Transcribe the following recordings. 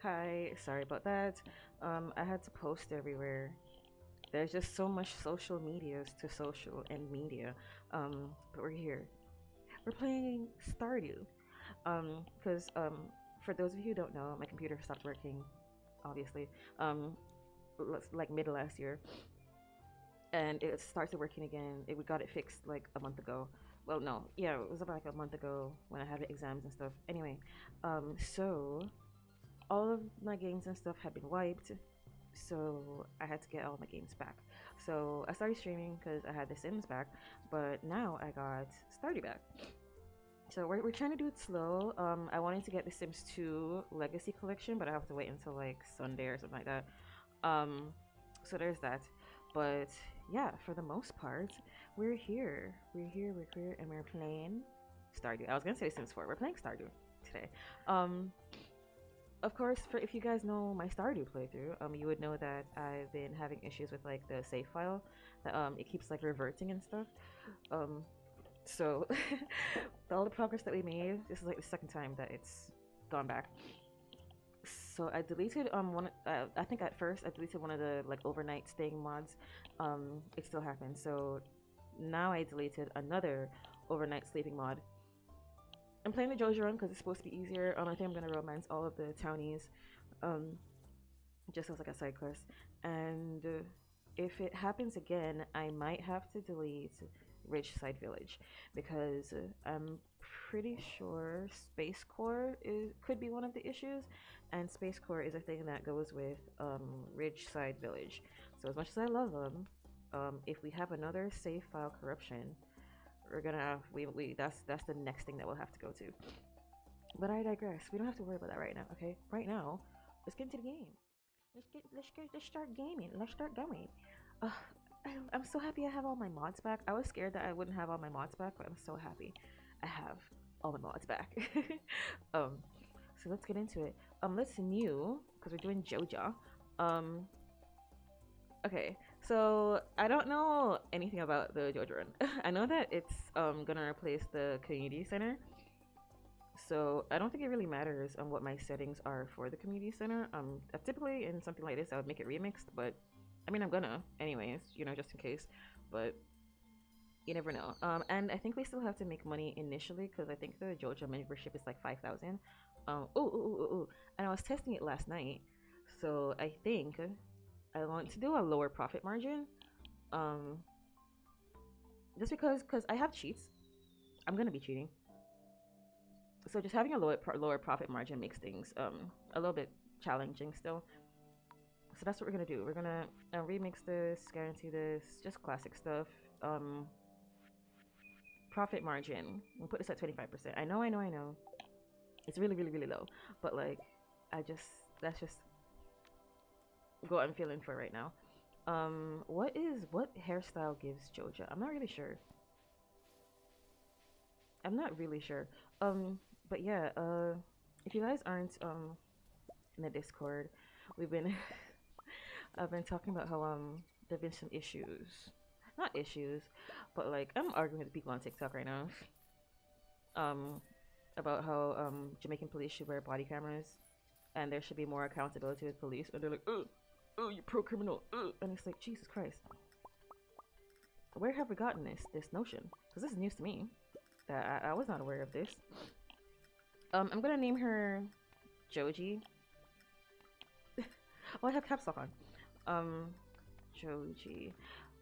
Hi, sorry about that. I had to post everywhere. There's just so much social medias to social and media. But we're here. We're playing Stardew. Because for those of you who don't know, my computer stopped working, obviously. Like mid last year, and it started working again. We got it fixed like a month ago. Well, no, yeah, it was about like a month ago when I had the exams and stuff. Anyway, so all of my games and stuff had been wiped, so I had to get all my games back. So I started streaming because I had the Sims back, but now I got Stardew back. So we're trying to do it slow. I wanted to get the Sims 2 Legacy Collection, but I have to wait until like Sunday or something like that. Um, so there's that. But yeah, for the most part, we're here. We're here, and we're playing Stardew. I was gonna say Sims 4. We're playing Stardew today. Um, of course, for if you guys know my Stardew playthrough, you would know that I've been having issues with like the save file, that it keeps like reverting and stuff. Um, so all the progress that we made, this is like the second time that it's gone back. So I deleted one. I think at first I deleted one of the like overnight staying mods. It still happened. So now I deleted another overnight sleeping mod. I'm playing the Joja Run because it's supposed to be easier. I think I'm gonna romance all of the townies, um, just as like a side quest. And if it happens again, I might have to delete Ridgeside Village because I'm pretty sure Space Core could be one of the issues, and Space Core is a thing that goes with Ridgeside Village. So as much as I love them, if we have another save file corruption, we're gonna we that's the next thing that we'll have to go to. But I digress. We don't have to worry about that right now. Okay, right now, let's get into the game. Let's start gaming. Let's start going. Uh, I'm so happy I have all my mods back. I was scared that I wouldn't have all my mods back, but I'm so happy I have all my mods back. um, so let's get into it. Let's new because we're doing Joja. Um, okay. So I don't know anything about the Joja Run. I know that it's gonna replace the community center. So I don't think it really matters on what my settings are for the community center. Typically in something like this, I would make it remixed, but I mean, I'm gonna anyways, just in case. But you never know. And I think we still have to make money initially because I think the Joja membership is like 5,000. And I was testing it last night, so I think I want to do a lower profit margin. Um, just because I have cheats, I'm gonna be cheating. So just having a lower profit margin makes things a little bit challenging still. So that's what we're gonna do. We're gonna remix this, guarantee this, just classic stuff. Um, Profit margin. We'll put this at 25%. I know. It's really, really, really low, but like, I just that's just what I'm feeling for right now. What hairstyle gives Joja? I'm not really sure. I'm not really sure. But yeah. If you guys aren't in the Discord, we've been I've been talking about how there've been some issues. Not issues, but like I'm arguing with people on TikTok right now. Um about how Jamaican police should wear body cameras and there should be more accountability with police, and they're like, oh, you pro criminal, and it's like Jesus Christ. Where have we gotten this notion? Because this is news to me. That I was not aware of this. I'm gonna name her Joji. Oh, I have caps lock on. Um, Joji.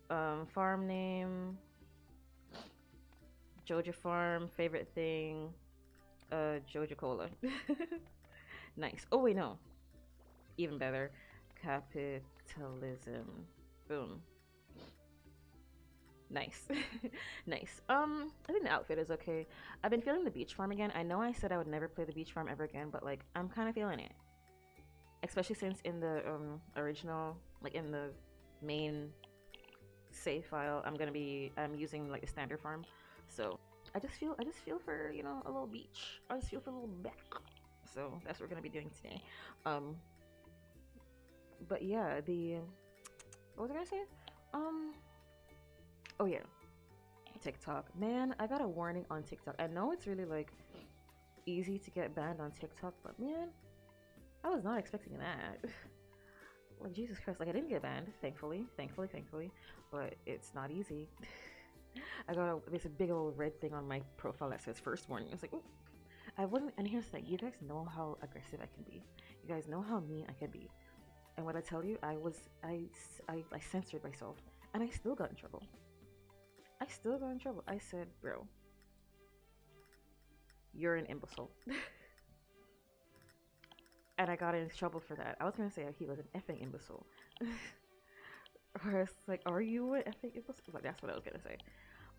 Farm name. Joja Farm. Favorite thing. Joja Cola. Nice. Oh wait, no. Even better. Capitalism. Boom. Nice. Nice. I think the outfit is okay. I've been feeling the beach farm again. I know I said I would never play the beach farm ever again, but like I'm kind of feeling it. Especially since in the original, like in the main save file, I'm using like the standard farm. So I just feel for, a little beach. I just feel for a little back. So that's what we're gonna be doing today. Um but yeah, the what was I gonna say? Um oh yeah, TikTok. Man, I got a warning on TikTok. I know it's really like easy to get banned on TikTok, but man, I was not expecting that. Like Jesus Christ, like I didn't get banned, thankfully, but it's not easy. I got there's a big old red thing on my profile that says first warning. I was like, ooh. I wasn't, and here's the thing, you guys know how aggressive I can be. You guys know how mean I can be. And when I tell you, I censored myself, and I still got in trouble. I still got in trouble. I said, bro, you're an imbecile. And I got in trouble for that. I was gonna say he was an effing imbecile. Or it's like, are you an effing imbecile? Like that's what I was gonna say.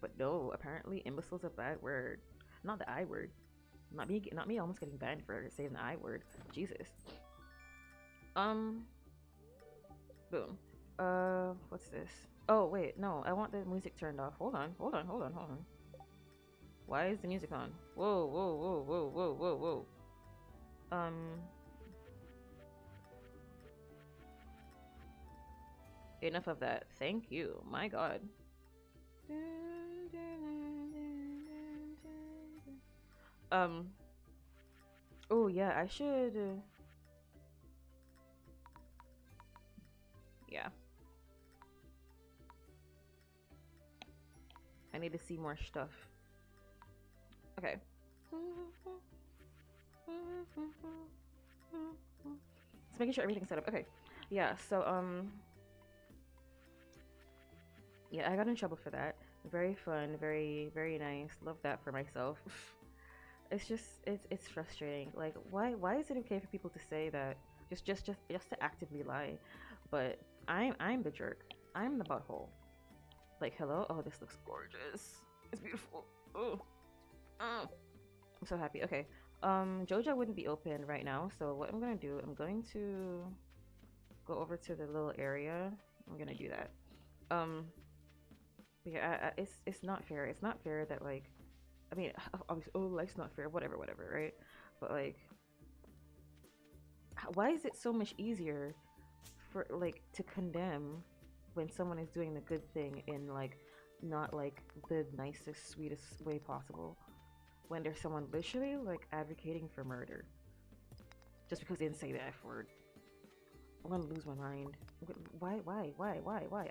But no, apparently imbecile's a bad word. Not the I word. Not me almost getting banned for saying the I word. Jesus. Um boom. What's this? Oh wait, no, I want the music turned off. Hold on. Why is the music on? Whoa. Um Enough of that. Thank you. My god. Um oh yeah, I should yeah. I need to see more stuff. Okay. Just making sure everything's set up. Okay. Yeah, so yeah, I got in trouble for that. Very fun, very nice. Love that for myself. It's just it's frustrating. Like why is it okay for people to say that just to actively lie? But I'm the jerk. I'm the butthole. Like hello? Oh, this looks gorgeous. It's beautiful. Oh. Oh. I'm so happy. Okay. Joja wouldn't be open right now, so what I'm gonna do, I'm going to go over to the little area. I'm gonna do that. Um, but yeah, it's not fair. It's not fair that like, I mean, obviously, oh, life's not fair. Whatever, right? But like, why is it so much easier for like to condemn when someone is doing the good thing in like not like the nicest, sweetest way possible? When there's someone literally like advocating for murder just because they didn't say the F word. I'm gonna lose my mind. Why?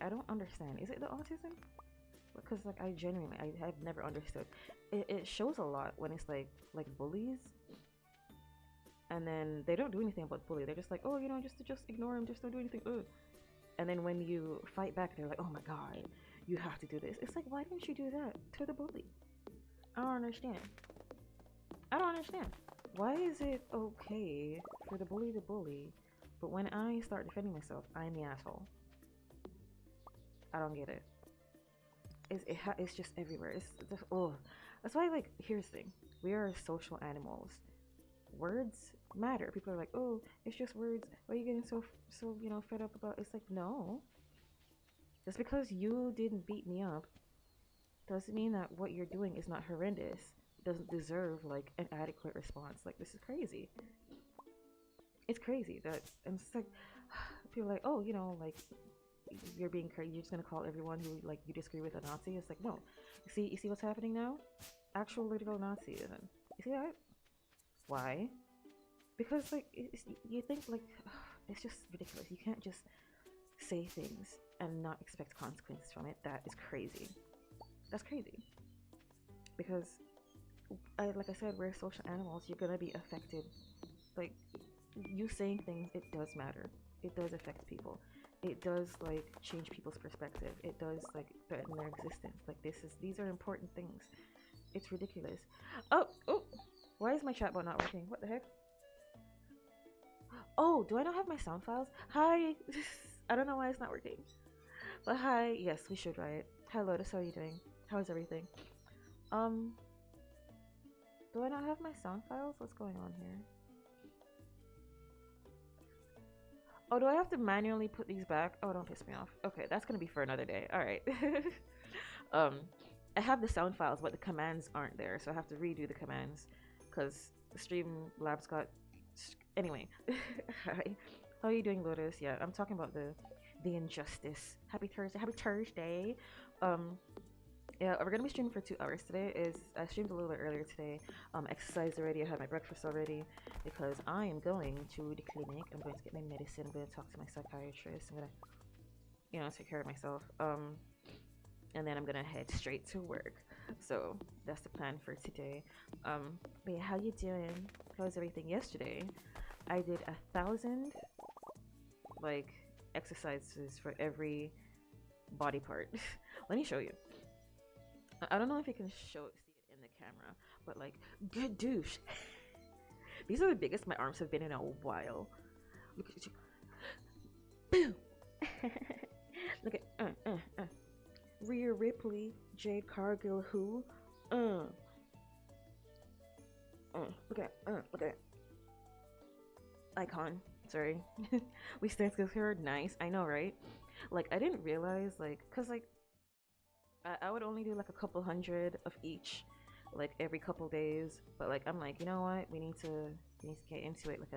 I don't understand. Is it the autism? Because like I genuinely, I have never understood. It shows a lot when it's like bullies, and then they don't do anything about bully. They're just like, oh, you know, just ignore him, just don't do anything. Ugh. And then when you fight back, they're like, oh my god, you have to do this. It's like, why didn't you do that to the bully? I don't understand. I don't understand. Why is it okay for the bully to bully, but when I start defending myself, I'm the asshole? I don't get it. It's just everywhere. It's oh, that's why like here's the thing. We are social animals. Words matter. People are like, oh, it's just words. Why are you getting so fed up about? It's like no. Just because you didn't beat me up doesn't mean that what you're doing is not horrendous. It doesn't deserve like an adequate response. Like this is crazy. It's crazy that and it's like people are like, oh, like you're being crazy. You're just gonna call everyone who like you disagree with a Nazi. It's like no. You see what's happening now? Actual literal Nazism. You see that? Why? Because like you think like it's just ridiculous. You can't just say things and not expect consequences from it. That is crazy. That's crazy. Because like I said, we're social animals. You're gonna be affected. Like you saying things, it does matter. It does affect people. It does like change people's perspective. It does like threaten their existence. Like these are important things. It's ridiculous. Oh, why is my chatbot not working? What the heck? Oh, do I not have my sound files? Hi. I don't know why it's not working. But hi. Yes, we should write. Hi Lotus, how are you doing? How is everything? Um, do I not have my sound files? What's going on here? Oh, do I have to manually put these back? Oh, don't piss me off. Okay, that's gonna be for another day. All right. um, I have the sound files, but the commands aren't there, so I have to redo the commands because the Streamlabs got. Anyway, hi. How are you doing, Lotus? Yeah, I'm talking about the injustice. Happy Thursday. Happy Thursday. Um, Yeah, we're gonna be streaming for 2 hours today. Is I streamed a little bit earlier today. Exercised already. I had my breakfast already because I am going to the clinic. I'm going to get my medicine. I'm going to talk to my psychiatrist. I'm gonna, take care of myself. And then I'm gonna head straight to work. So that's the plan for today. But yeah, how you doing? How was everything yesterday? I did 1,000 like exercises for every body part. Let me show you. I don't know if you can see it in the camera, but like, good douche. These are the biggest my arms have been in a while. Look at you. Boom. Look at Rhea Ripley, Jade Cargill, who? Look at icon. Sorry, we stand together. Nice. I know, right? Like I didn't realize, like, cause like I would only do like a couple hundred of each, like every couple days. But like I'm like, you know what? We need to get into it. Like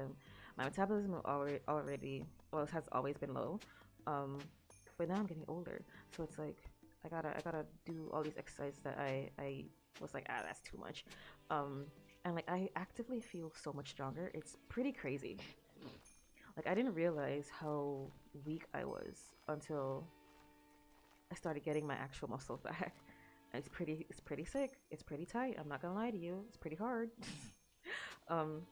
my metabolism already well, it has always been low. Um, but now I'm getting older, so it's like I gotta do all these exercises that I was like, that's too much. And like I actively feel so much stronger. It's pretty crazy. Like I didn't realize how weak I was until I started getting my actual muscles back. It's pretty sick. It's pretty tight. I'm not gonna lie to you. It's pretty hard. um,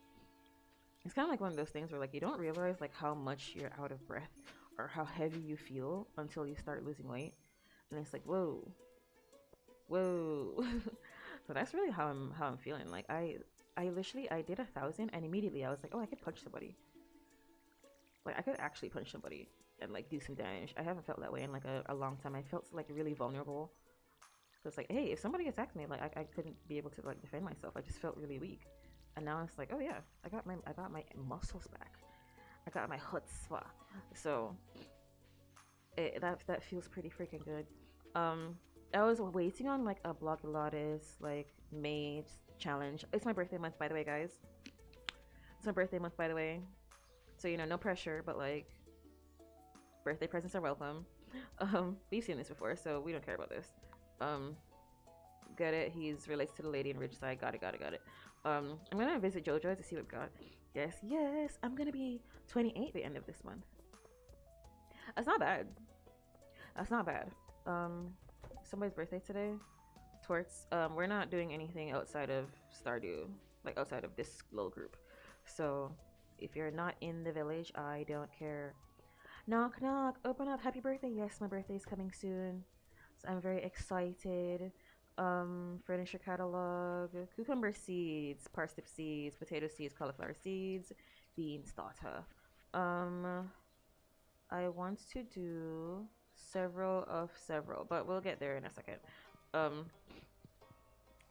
it's kind of like one of those things where like you don't realize like how much you're out of breath or how heavy you feel until you start losing weight, and it's like whoa, whoa. So that's really how I'm feeling. Like I literally I did 1,000 and immediately I was like, oh, I could punch somebody. Like I could actually punch somebody and like do some damage. I haven't felt that way in like a long time. I felt like really vulnerable. So it's like, hey, if somebody attacked me, like I couldn't be able to like defend myself. I just felt really weak. And now it's like, oh yeah, I got my muscles back. I got my chutzpah. So that feels pretty freaking good. I was waiting on like a Blogilates like May challenge. It's my birthday month, by the way, guys. It's my birthday month, by the way. So no pressure, but like birthday presents are welcome. We've seen this before, so we don't care about this. Get it? He's relates to the lady in Ridgeside. Got it. I'm gonna visit Joja to see what we got. Yes. I'm gonna be 28 at the end of this month. That's not bad. Somebody's birthday today. Torts. We're not doing anything outside of Stardew, like outside of this little group. So if you're not in the village, I don't care. Knock knock, open up. Happy birthday. Yes, my birthday is coming soon. So I'm very excited. Furniture catalog, cucumber seeds, parsnip seeds, potato seeds, cauliflower seeds, bean starter. I want to do several, but we'll get there in a second. Um,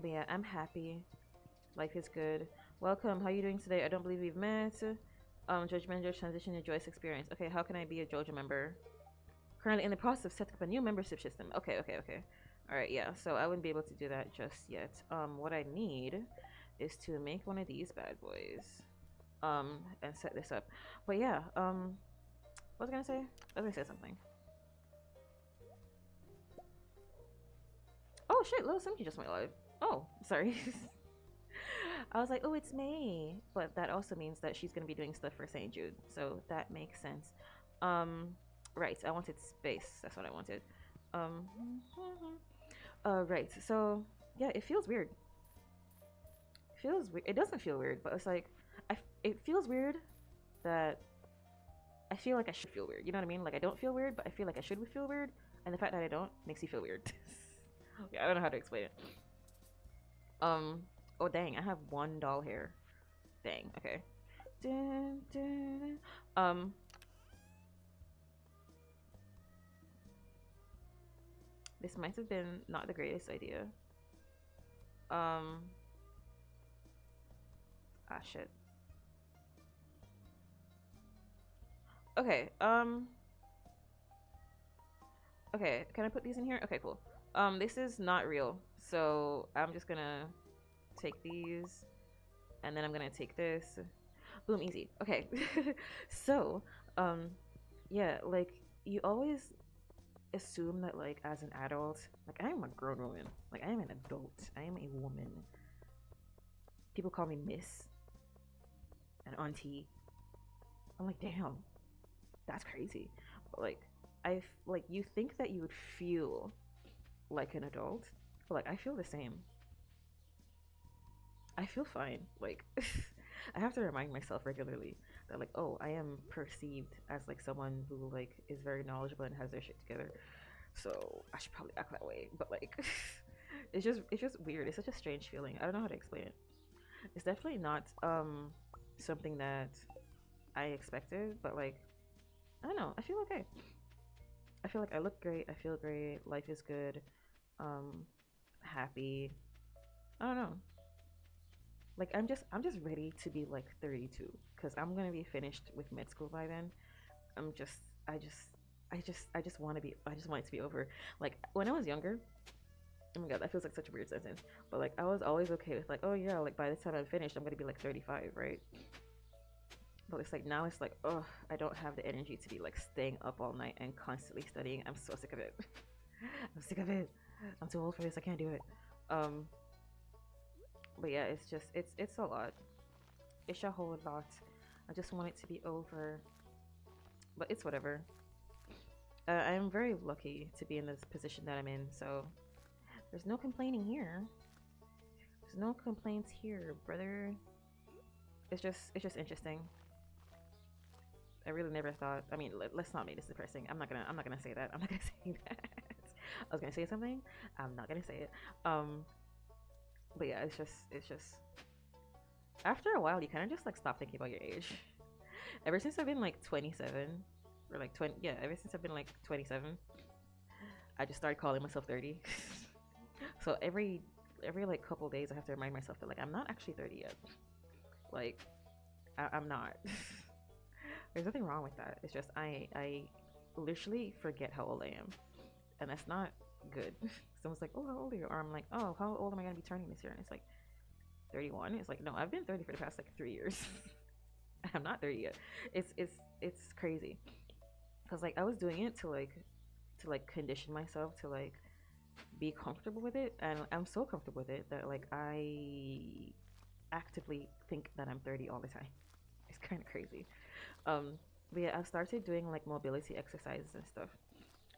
but yeah, I'm happy. Life is good. Welcome. How are you doing today? I don't believe we've met. Judge Manager transition to Joyce experience. Okay, how can I be a Joja member? Currently in the process of setting up a new membership system. Okay. Alright, yeah, so I wouldn't be able to do that just yet. What I need is to make one of these bad boys. And set this up. But yeah, what was I gonna say? I was gonna say something. Oh shit, Little Simki just went live. Oh, sorry. I was like, oh, it's May. But that also means that she's gonna be doing stuff for St. Jude. So that makes sense. Right, I wanted space. That's what I wanted. Right. So yeah, it feels weird. It doesn't feel weird, but it's like it feels weird that I feel like I should feel weird. You know what I mean? Like I don't feel weird, but I feel like I should feel weird, and the fact that I don't makes you feel weird. Yeah, I don't know how to explain it. Oh dang, I have one doll hair. Dang. Okay. Dun, dun. This might have been not the greatest idea. Shit. Okay. Okay. Can I put these in here? Okay, cool. This is not real, so I'm just gonna take these, and then I'm gonna take this. Boom, easy. Okay. So, yeah, like you always assume that like as an adult, like I am a grown woman, like I am an adult, I am a woman. People call me Miss and Auntie. I'm like, damn, that's crazy. But like, like you think that you would feel like an adult, but like I feel the same. I feel fine. Like I have to remind myself regularly that like, oh, I am perceived as like someone who like is very knowledgeable and has their shit together. So I should probably act that way. But like it's just weird. It's such a strange feeling. I don't know how to explain it. It's definitely not something that I expected, but like I don't know. I feel okay. I feel like I look great. I feel great. Life is good. Um, happy. I don't know. Like I'm just ready to be like 32 because I'm gonna be finished with med school by then. I'm just I just I just want to be I just want it to be over. Like when I was younger, oh my god, that feels like such a weird sentence. But like I was always okay with like, oh yeah, like by the time I'm finished, I'm gonna be like 35, right? But it's like now it's like, oh, I don't have the energy to be like staying up all night and constantly studying. I'm so sick of it. I'm sick of it. I'm too old for this. I can't do it. Um, but yeah, it's just it's a lot. It's a whole lot. I just want it to be over, but it's whatever. I'm very lucky to be in this position that I'm in, so there's no complaining here. There's no complaints here, brother. It's just interesting. I really never thought. I mean, let's not make this depressing. I'm not gonna say that. I'm not gonna say that. I was gonna say something. I'm not gonna say it. Um, but yeah, it's just after a while you kind of just like stop thinking about your age. Ever since I've been like 27 or like 20, yeah, ever since I've been like 27, I just started calling myself 30. So every like couple days I have to remind myself that like I'm not actually 30 yet. Like I'm not. There's nothing wrong with that. It's just I literally forget how old I am, and that's not good. Someone's like, "Oh, how old are you?" Or I'm like, "Oh, how old am I gonna be turning this year?" And it's like 31. It's like, no, I've been 30 for the past like 3 years. I'm not 30 yet. It's crazy because like I was doing it to like condition myself to like be comfortable with it, and I'm so comfortable with it that like I actively think that I'm 30 all the time. It's kind of crazy. Um, but yeah, I've started doing like mobility exercises and stuff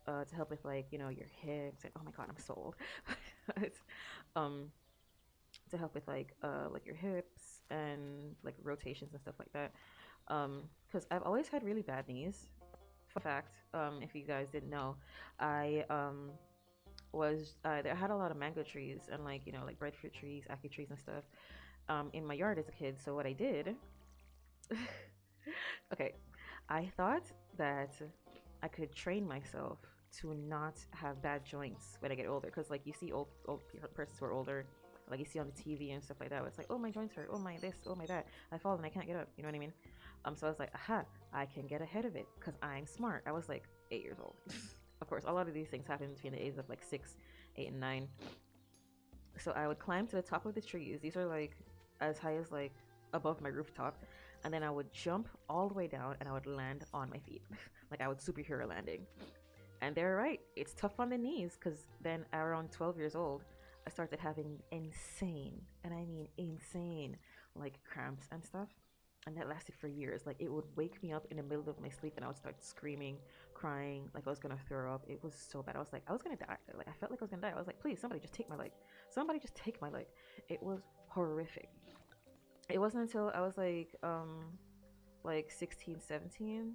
to help with like your hips and oh my god, I'm so old. It's, um, to help with like your hips and like rotations and stuff like that. Because I've always had really bad knees. Fun fact, if you guys didn't know, I I had a lot of mango trees and like like breadfruit trees, ackee trees and stuff in my yard as a kid. So what I did, okay, I thought that I could train myself to not have bad joints when I get older. Because like you see old persons who are older, like you see on the TV and stuff like that. It's like, oh my joints hurt, oh my this, oh my that. I fall and I can't get up. You know what I mean? So I was like, aha, I can get ahead of it because I'm smart. I was like 8 years old. Of course, a lot of these things happen between the ages of like 6, 8, and 9. So I would climb to the top of the trees. These are like as high as like above my rooftop, and then I would jump all the way down and I would land on my feet. Like I would superhero landing. And they're right, it's tough on the knees because then around 12 years old, I started having insane, and I mean insane, like cramps and stuff. And that lasted for years. Like it would wake me up in the middle of my sleep and I would start screaming, crying, like I was gonna throw up. It was so bad. I was like, I was gonna die. Like I felt like I was gonna die. I was like, please, somebody just take my leg. Somebody just take my leg. It was horrific. It wasn't until I was like 16, 17,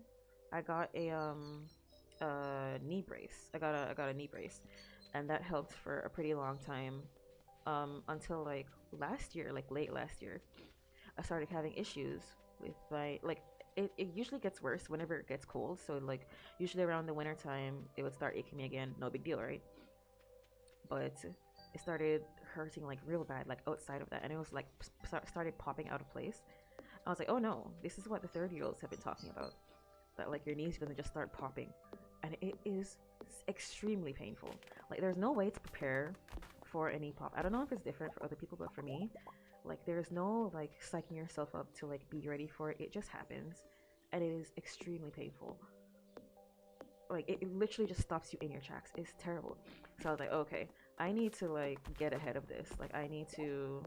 I got a knee brace. I got a knee brace, and that helped for a pretty long time. Until like last year, like late last year, I started having issues with my like. It usually gets worse whenever it gets cold. So like usually around the winter time, it would start aching me again. No big deal, right? But it started hurting like real bad, like outside of that, and it was like started popping out of place. I was like, oh no, this is what the 30-year-olds have been talking about. That like your knees are gonna just start popping, and it is extremely painful. Like there's no way to prepare for a knee pop. I don't know if it's different for other people, but for me, like there's no like psyching yourself up to like be ready for it. It just happens, and it is extremely painful. like it literally just stops you in your tracks. It's terrible. So I was like, okay, I need to like get ahead of this. Like I need to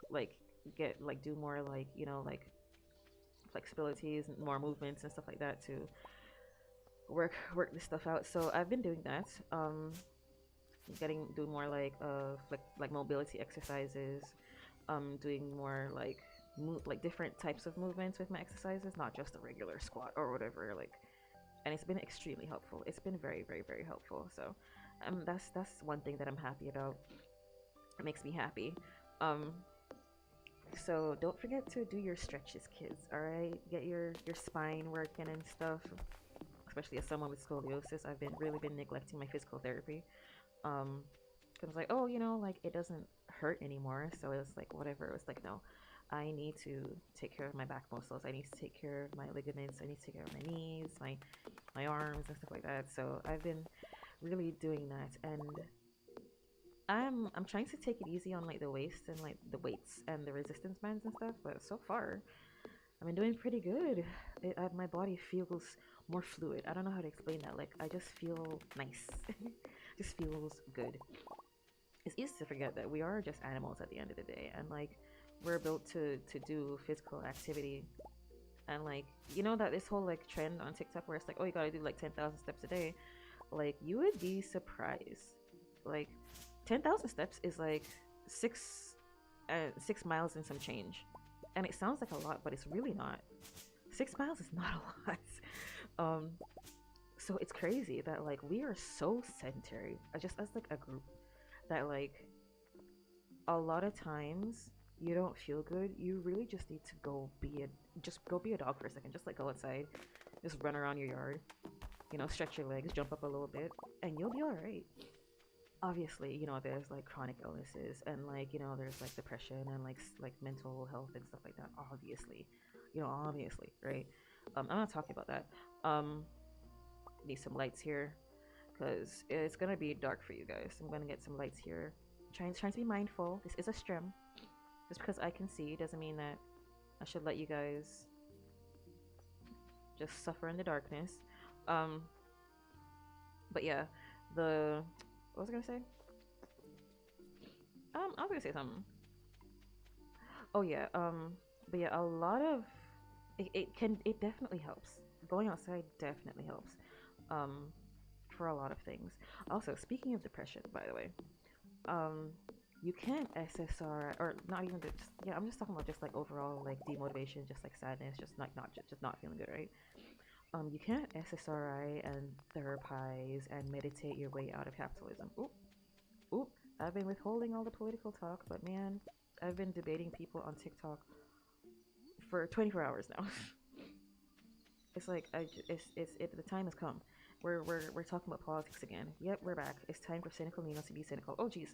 like get like do more like like flexibilities and more movements and stuff like that to work this stuff out. So I've been doing that. Getting doing more like mobility exercises. Doing more like different types of movements with my exercises, not just a regular squat or whatever. Like, and it's been extremely helpful. It's been very, very, very helpful. So, that's one thing that I'm happy about. It makes me happy. Um, so don't forget to do your stretches, kids. All right, get your spine working and stuff. Especially as someone with scoliosis, I've been really been neglecting my physical therapy. Um, because I was like, oh, like it doesn't hurt anymore. So it was like whatever. It was like no, I need to take care of my back muscles. I need to take care of my ligaments. I need to take care of my knees, my arms and stuff like that. So I've been really doing that, and I'm trying to take it easy on like the waist and like the weights and the resistance bands and stuff. But so far, I've been doing pretty good. My body feels more fluid. I don't know how to explain that. Like I just feel nice. Just feels good. It's easy to forget that we are just animals at the end of the day, and like we're built to do physical activity. And like that this whole like trend on TikTok where it's like, oh, you gotta do like 10,000 steps a day. Like you would be surprised. Like 10,000 steps is like 6 miles and some change, and it sounds like a lot, but it's really not. 6 miles is not a lot. um so it's crazy that like we are so sedentary, just as like a group, that like a lot of times you don't feel good. You really just need to go be a dog for a second. Just like go outside, just run around your yard, stretch your legs, jump up a little bit, and you'll be all right. Obviously, there's like chronic illnesses, and like there's like depression and like mental health and stuff like that. Obviously, obviously, right? I'm not talking about that. um Need some lights here because it's gonna be dark for you guys. I'm gonna get some lights here. Trying to be mindful. This is a stream. Just because I can see doesn't mean that I should let you guys just suffer in the darkness. Um, but yeah, the what was I gonna say? I was gonna say something. Oh yeah. But yeah, a lot of it definitely helps. Going outside definitely helps. Um, for a lot of things. Also, speaking of depression, by the way, um, you can't SSR or not even just yeah. I'm just talking about just like overall like demotivation, just like sadness, just like just not feeling good, right? You can't SSRI and therapize and meditate your way out of capitalism. Oop, oop. I've been withholding all the political talk, but man, I've been debating people on TikTok for 24 hours now. It's like the time has come. We're talking about politics again. Yep, we're back. It's time for cynical Nino to be cynical. Oh jeez,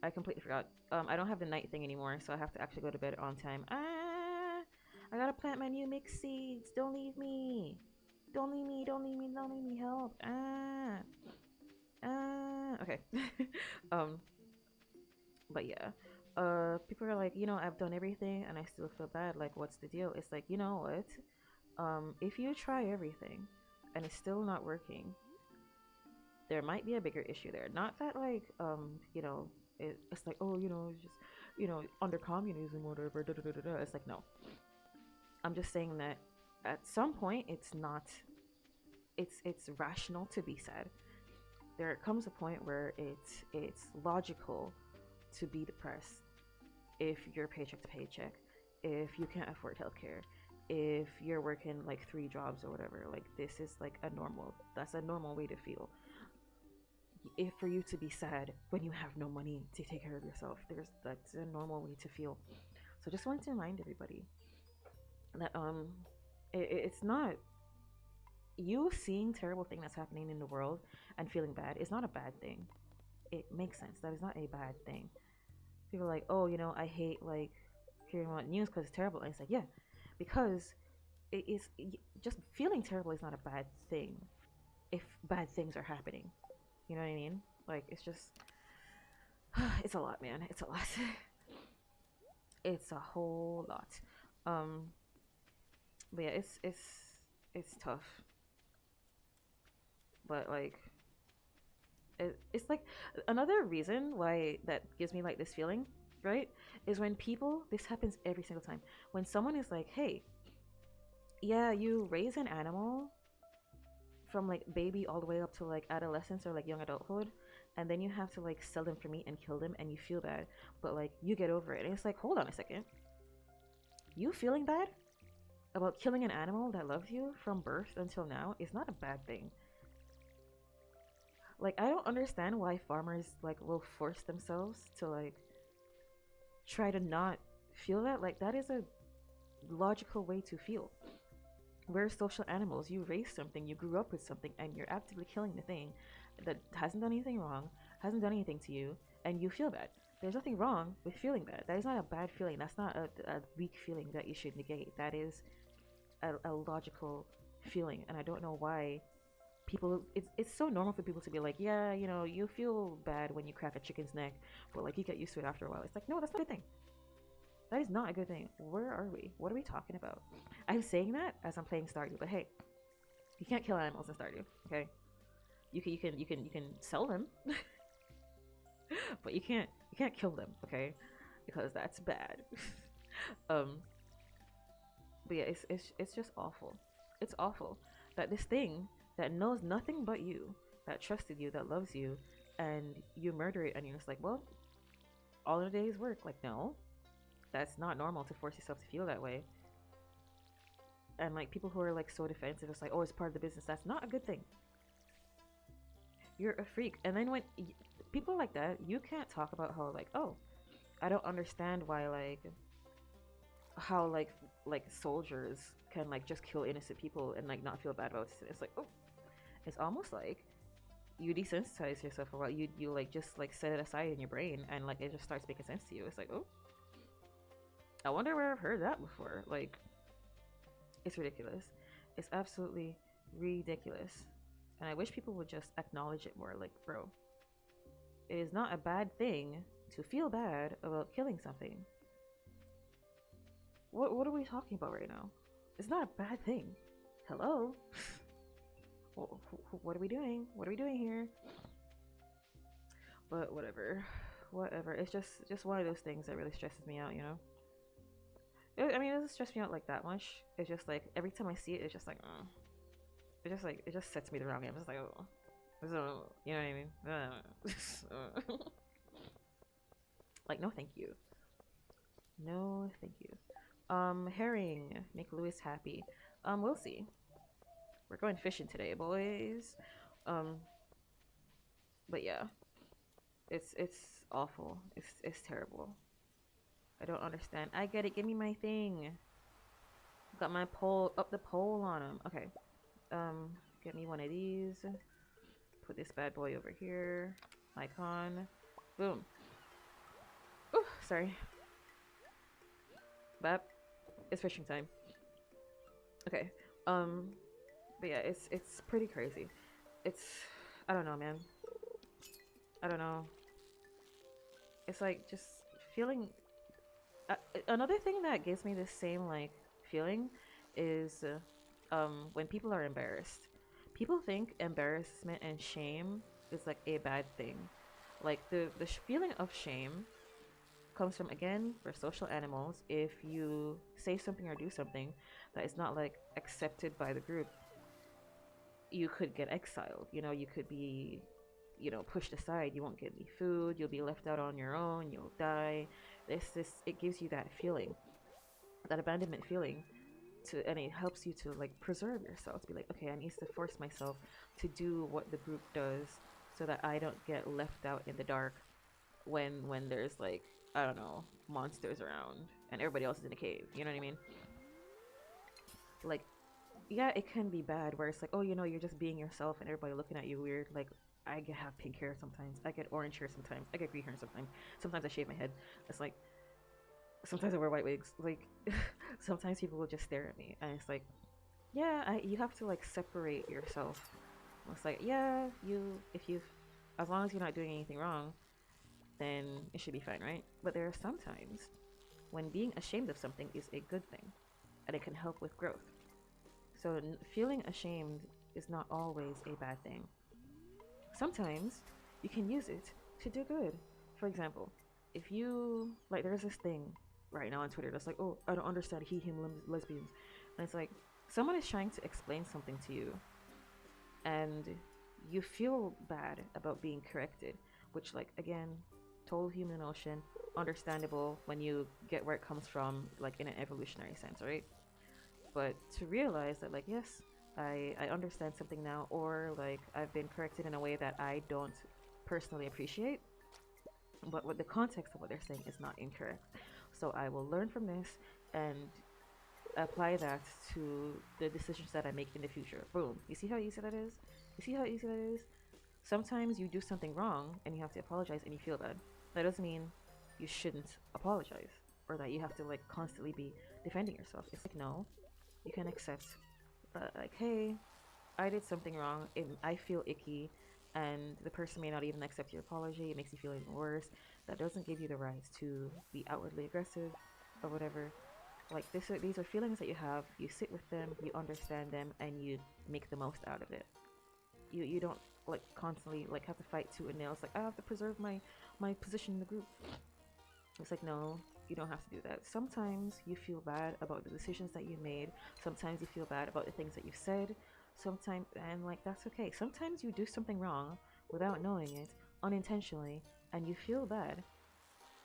I completely forgot. I don't have the night thing anymore, so I have to actually go to bed on time. I gotta plant my new mixed seeds. Don't leave me. Don't leave me. Don't leave me. Don't leave me. Help. Okay. um, but yeah. People are like, I've done everything and I still feel bad. Like, what's the deal? It's like, you know what? If you try everything and it's still not working, there might be a bigger issue there. Not that like it's like, oh, it's just under communism or whatever. Da, da, da, da, da. It's like no. I'm just saying that at some point it's not. It's rational to be sad. There comes a point where it's logical to be depressed if you're paycheck to paycheck, if you can't afford healthcare, if you're working like 3 jobs or whatever. Like this is like that's a normal way to feel. If for you to be sad when you have no money to take care of yourself, that's a normal way to feel. So just wanted to remind everybody that it's not you seeing terrible thing that's happening in the world and feeling bad is not a bad thing. It makes sense. That is not a bad thing. People are like, oh, I hate like hearing about news because it's terrible. And it's like, yeah, because it is just feeling terrible is not a bad thing if bad things are happening. You know what I mean? Like it's just it's a lot, man. It's a lot. It's a whole lot. Um, but yeah, it's tough. but like it's like another reason why that gives me like this feeling, right? Is when people, this happens every single time. When someone is like, "Hey, yeah, you raise an animal from like baby all the way up to like adolescence or like young adulthood, and then you have to like sell them for meat and kill them and you feel bad, but like you get over it." And it's like, hold on a second. You feeling bad about killing an animal that loves you from birth until now is not a bad thing. Like I don't understand why farmers like will force themselves to like try to not feel that. Like that is a logical way to feel. We're social animals. You raised something, you grew up with something, and you're actively killing the thing that hasn't done anything wrong, hasn't done anything to you, and you feel bad. There's nothing wrong with feeling bad. That is not a bad feeling. That's not a weak feeling that you should negate. That is a logical feeling. And I don't know why people, it's so normal for people to be like, yeah, you know, you feel bad when you crack a chicken's neck, but like you get used to it after a while. It's like, no, that's not a good thing. That is not a good thing. Where are we? What are we talking about? I'm saying that as I'm playing Stardew, but hey, you can't kill animals in Stardew. Okay, you can sell them, but you can't kill them. Okay, because that's bad. um, but yeah, it's just awful. It's awful that this thing that knows nothing but you, that trusted you, that loves you, and you murder it, and you're just like, well, all in a day's work. Like, no, that's not normal to force yourself to feel that way. And like people who are like so defensive, it's like, oh, it's part of the business. That's not a good thing. You're a freak. And then when people like that, you can't talk about how like, oh, I don't understand why like how like soldiers can like just kill innocent people and like not feel bad about it. It's like, oh, it's almost like you desensitize yourself for what you like just like set it aside in your brain and like it just starts making sense to you. It's like, oh, I wonder where I've heard that before. Like, it's ridiculous. It's absolutely ridiculous. And I wish people would just acknowledge it more. Like, bro, it is not a bad thing to feel bad about killing something. What are we talking about right now? It's not a bad thing. Hello? What are we doing? What are we doing here? But whatever. Whatever. It's just one of those things that really stresses me out, you know? I mean, it doesn't stress me out like that much. It's just like every time I see it, it's just like, it just like it just sets me the wrong way. I'm just like, oh, so, you know what I mean? Like, no, thank you. No, thank you. Herring, make Lewis happy. We'll see. We're going fishing today, boys. Um, but yeah, it's awful. It's terrible. I don't understand. I get it. Give me my thing. Got my pole up the pole on him. Okay. Get me one of these. Put this bad boy over here. Icon. Boom. Oh, sorry. But it's fishing time. Okay. But yeah, it's pretty crazy. It's I don't know, man. I don't know. It's like just feeling. Another thing that gives me the same like feeling is when people are embarrassed. People think embarrassment and shame is like a bad thing. Like the feeling of shame comes from, again, for social animals, if you say something or do something that is not like accepted by the group, you could get exiled. You know, you could be, you know, pushed aside. You won't get any food. You'll be left out on your own. You'll die. This it gives you that feeling, that abandonment feeling, and it helps you to like preserve yourself. To be like, okay, I need to force myself to do what the group does, so that I don't get left out in the dark when there's like, I don't know, monsters around and everybody else is in a cave. You know what I mean? Like, yeah, it can be bad where it's like, oh, you know, you're just being yourself and everybody looking at you weird. Like, have pink hair sometimes. I get orange hair sometimes. I get green hair sometimes. Sometimes I shave my head. It's like, sometimes I wear white wigs. Like, sometimes people will just stare at me, and it's like, yeah, you have to like separate yourself. It's like, yeah, as long as you're not doing anything wrong, then it should be fine, right? But there are some times when being ashamed of something is a good thing, and it can help with growth. So feeling ashamed is not always a bad thing. Sometimes you can use it to do good. For example, if you like, there's this thing right now on Twitter that's like, oh, I don't understand he, him, lesbians, and it's like someone is trying to explain something to you, and you feel bad about being corrected, which, like, again, total human emotion, understandable when you get where it comes from, like in an evolutionary sense, right? But to realize that, like, yes, I understand something now, or like I've been corrected in a way that I don't personally appreciate, but what the context of what they're saying is not incorrect. So I will learn from this and apply that to the decisions that I make in the future. Boom. You see how easy that is? You see how easy that is? Sometimes you do something wrong and you have to apologize and you feel bad. That doesn't mean you shouldn't apologize or that you have to like constantly be defending yourself. It's like, no, you can accept that, like, hey, I did something wrong. I feel icky, and the person may not even accept your apology. It makes you feel even worse. That doesn't give you the right to be outwardly aggressive or whatever. Like these are feelings that you have. You sit with them, you understand them, and you make the most out of it. You don't like constantly like have to fight tooth and nail. It's like I have to preserve my position in the group. It's like, no, you don't have to do that. Sometimes you feel bad about the decisions that you made. Sometimes you feel bad about the things that you said. Sometimes, and like, that's okay. Sometimes you do something wrong without knowing it, unintentionally, and you feel bad.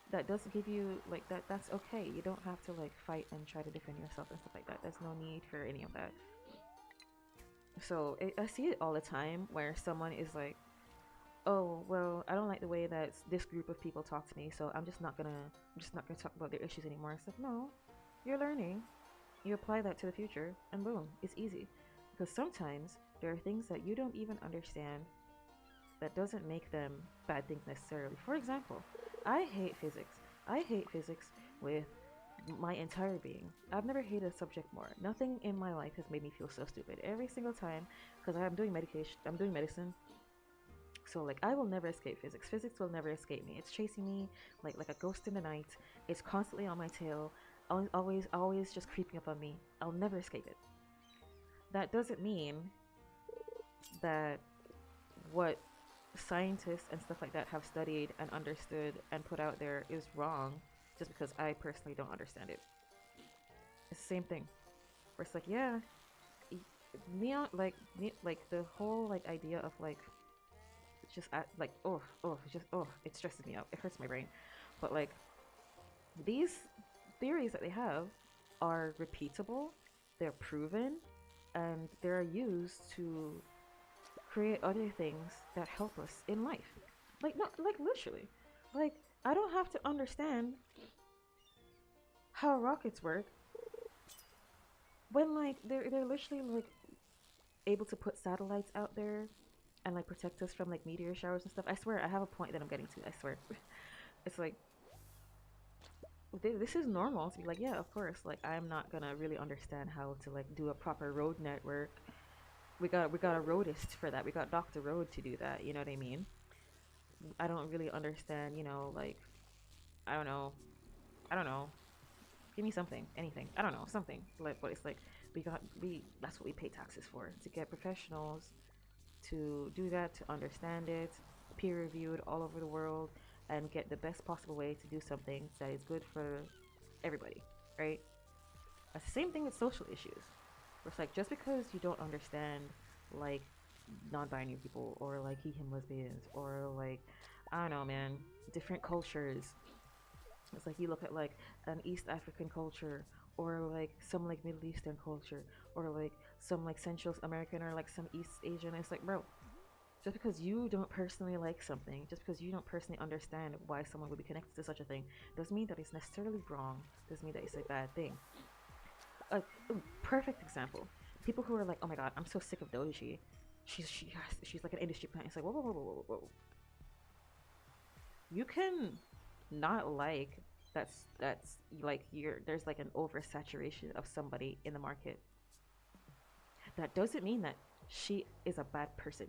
That doesn't give you, like, that's okay. You don't have to, like, fight and try to defend yourself and stuff like that. There's no need for any of that. So, I see it all the time where someone is like, oh, well, I don't like the way that this group of people talk to me, so I'm just not gonna talk about their issues anymore. It's like, no, you're learning. You apply that to the future, and boom, it's easy. Because sometimes there are things that you don't even understand that doesn't make them bad things necessarily. For example, I hate physics. I hate physics with my entire being. I've never hated a subject more. Nothing in my life has made me feel so stupid. Every single time, because I'm doing medicine, so like I will never escape physics. Physics will never escape me. It's chasing me like a ghost in the night. It's constantly on my tail. Always just creeping up on me. I'll never escape it. That doesn't mean that what scientists and stuff like that have studied and understood and put out there is wrong just because I personally don't understand it. It's the same thing. Where it's like, yeah, neon, like the whole like idea of like just like it stresses me out. It hurts my brain. But like these theories that they have are repeatable, they're proven, and they're used to create other things that help us in life. Like not like literally. Like I don't have to understand how rockets work when like they're literally like able to put satellites out there and like protect us from like meteor showers and stuff. I swear I have a point that I'm getting to. I swear. It's like this is normal to be like, yeah, of course. Like I'm not gonna really understand how to like do a proper road network. We got a roadist for that. We got Dr. Road to do that. You know what I mean? I don't really understand. Like I don't know. I don't know. Give me something, anything. I don't know, something. Like, but it's like we. That's what we pay taxes for, to get professionals to do that, to understand it, peer reviewed all over the world, and get the best possible way to do something that is good for everybody, right? It's the same thing with social issues. Where it's like just because you don't understand like non-binary people or like he him lesbians or like I don't know, man, different cultures. It's like you look at like an East African culture or like some like Middle Eastern culture or like some like Central American or like some East Asian. It's like, bro, just because you don't personally like something, just because you don't personally understand why someone would be connected to such a thing, doesn't mean that it's necessarily wrong. Doesn't mean that it's a bad thing. A perfect example. People who are like, oh my god, I'm so sick of Doji. She's like an industry plant. It's like, whoa, whoa, whoa, whoa, whoa. You can not like that's like there's like an oversaturation of somebody in the market. That doesn't mean that she is a bad person.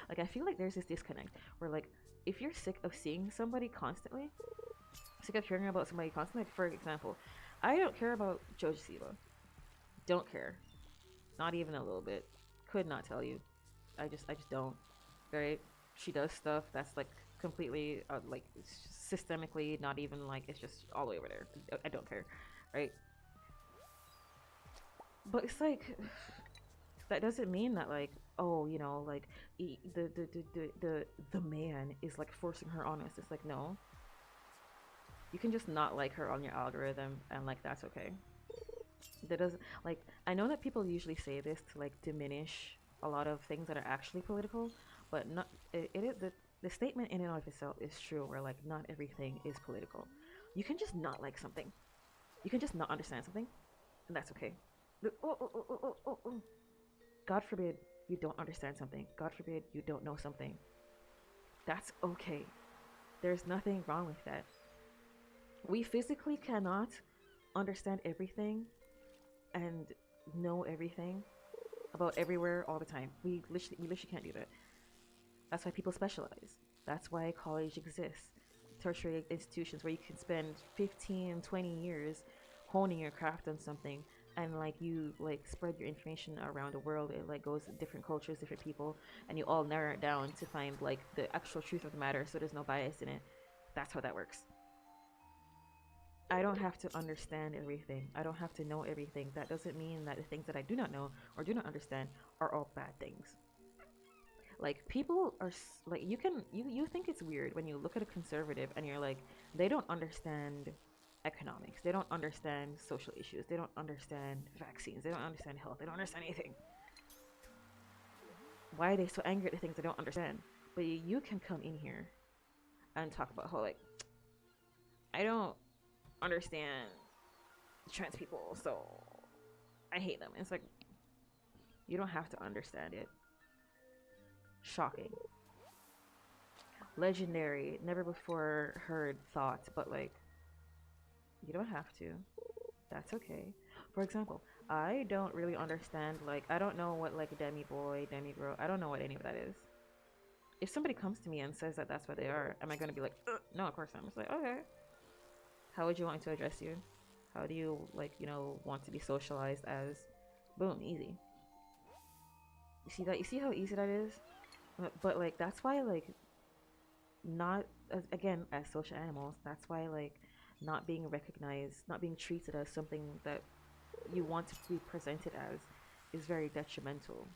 Like I feel like there's this disconnect where like if you're sick of seeing somebody constantly, sick of hearing about somebody constantly, like, for example, I don't care about Joji Siva. Don't care. Not even a little bit. Could not tell you. I just don't. right? She does stuff that's like completely like systemically not even like it's just all the way over there. I don't care, right? But it's like that doesn't mean that like oh like the man is like forcing her on us. It's like no, you can just not like her on your algorithm and like that's okay. That doesn't like I know that people usually say this to like diminish a lot of things that are actually political, but not it is the statement in and of itself is true where like not everything is political. You can just not like something. You can just not understand something, and that's okay. Oh. God forbid you don't understand something. God forbid you don't know something. That's okay. There's nothing wrong with that. We physically cannot understand everything and know everything about everywhere all the time. We literally can't do that. That's why people specialize. That's why college exists. Tertiary institutions where you can spend 15, 20 years honing your craft on something and like you like spread your information around the world. It like goes to different cultures, different people, and you all narrow it down to find like the actual truth of the matter so there's no bias in it. That's how that works. I don't have to understand everything. I don't have to know everything. That doesn't mean that the things that I do not know or do not understand are all bad things. Like people are like you think it's weird when you look at a conservative and you're like they don't understand economics. They don't understand social issues. They don't understand vaccines. They don't understand health. They don't understand anything. Why are they so angry at the things they don't understand? But you can come in here and talk about how like I don't understand trans people, so I hate them. It's like you don't have to understand it. Shocking. Legendary, never before heard thought, but like you don't have to. That's okay. For example, I don't really understand like I don't know what like a demi boy, demi girl. I don't know what any of that is. If somebody comes to me and says that that's what they are, am I gonna be like, no? Of course not. I'm just like, okay. How would you want me to address you? How do you like want to be socialized as? Boom, easy. You see that? You see how easy that is? But like that's why like not as, again as social animals. That's why like not being recognized, not being treated as something that you want to be presented as, is very detrimental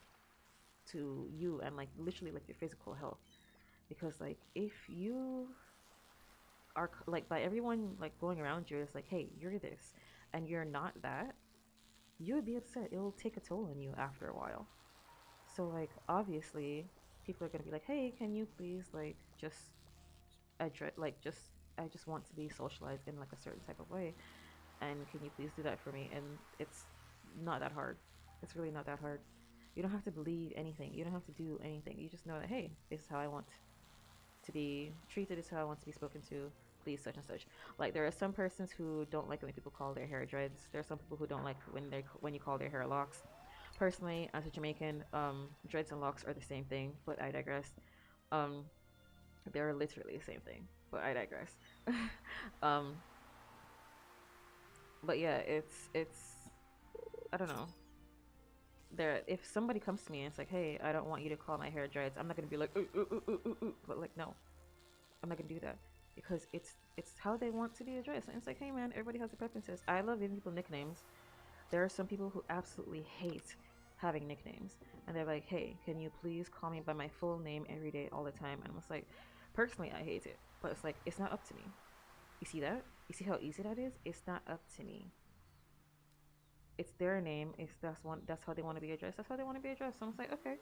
to you and like literally like your physical health. Because like if you are like by everyone like going around you, it's like hey you're this and you're not that, you would be upset. It'll take a toll on you after a while. So like obviously people are gonna be like, hey, can you please like just address like just I just want to be socialized in like a certain type of way, and can you please do that for me? And it's not that hard. It's really not that hard. You don't have to believe anything. You don't have to do anything. You just know that hey, this is how I want to be treated. This is how I want to be spoken to. Please such and such. Like there are some persons who don't like when people call their hair dreads. There are some people who don't like when you call their hair locks. Personally, as a Jamaican, dreads and locks are the same thing, but I digress. Um, they're literally the same thing, but I digress. um, but yeah, it's I don't know. There, if somebody comes to me and it's like, hey, I don't want you to call my hair dreads, I'm not gonna be like, but like, no, I'm not gonna do that because it's how they want to be addressed. And it's like, hey man, everybody has their preferences. I love giving people nicknames. There are some people who absolutely hate having nicknames, and they're like, hey, can you please call me by my full name every day, all the time? And I'm just like, personally, I hate it, but it's like, it's not up to me. You see that? You see how easy that is? It's not up to me. It's their name. It's that's one. That's how they want to be addressed. That's how they want to be addressed. So I'm like, okay,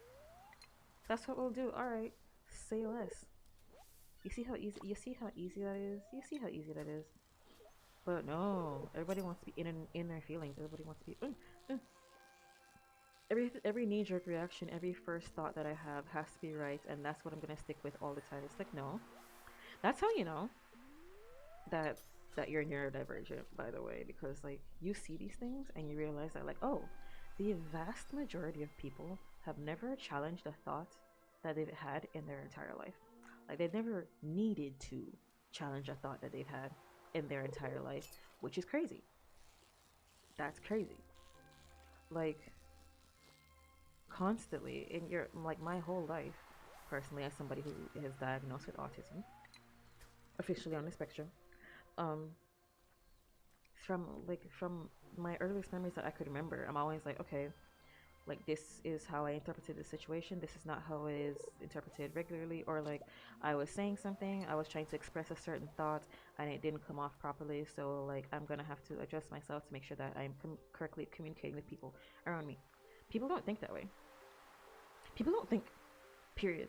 that's what we'll do. All right, say less. You see how easy? You see how easy that is? You see how easy that is? But no, everybody wants to be in their feelings. Everybody wants to be. Every knee jerk reaction, every first thought that I have has to be right, and that's what I'm gonna stick with all the time. It's like no, that's how you know that you're neurodivergent, by the way, because like you see these things and you realize that like oh, the vast majority of people have never challenged a thought that they've had in their entire life. Like they've never needed to challenge a thought that they've had in their entire life, which is crazy. That's crazy. Like constantly in your like my whole life personally, as somebody who is diagnosed with autism, officially on the spectrum. Um, from my earliest memories that I could remember, I'm always like, okay, like this is how I interpreted the situation. This is not how it is interpreted regularly. Or like I was saying something, I was trying to express a certain thought, and it didn't come off properly. So like I'm gonna have to adjust myself to make sure that I'm correctly communicating with people around me. People don't think that way. People don't think. Period.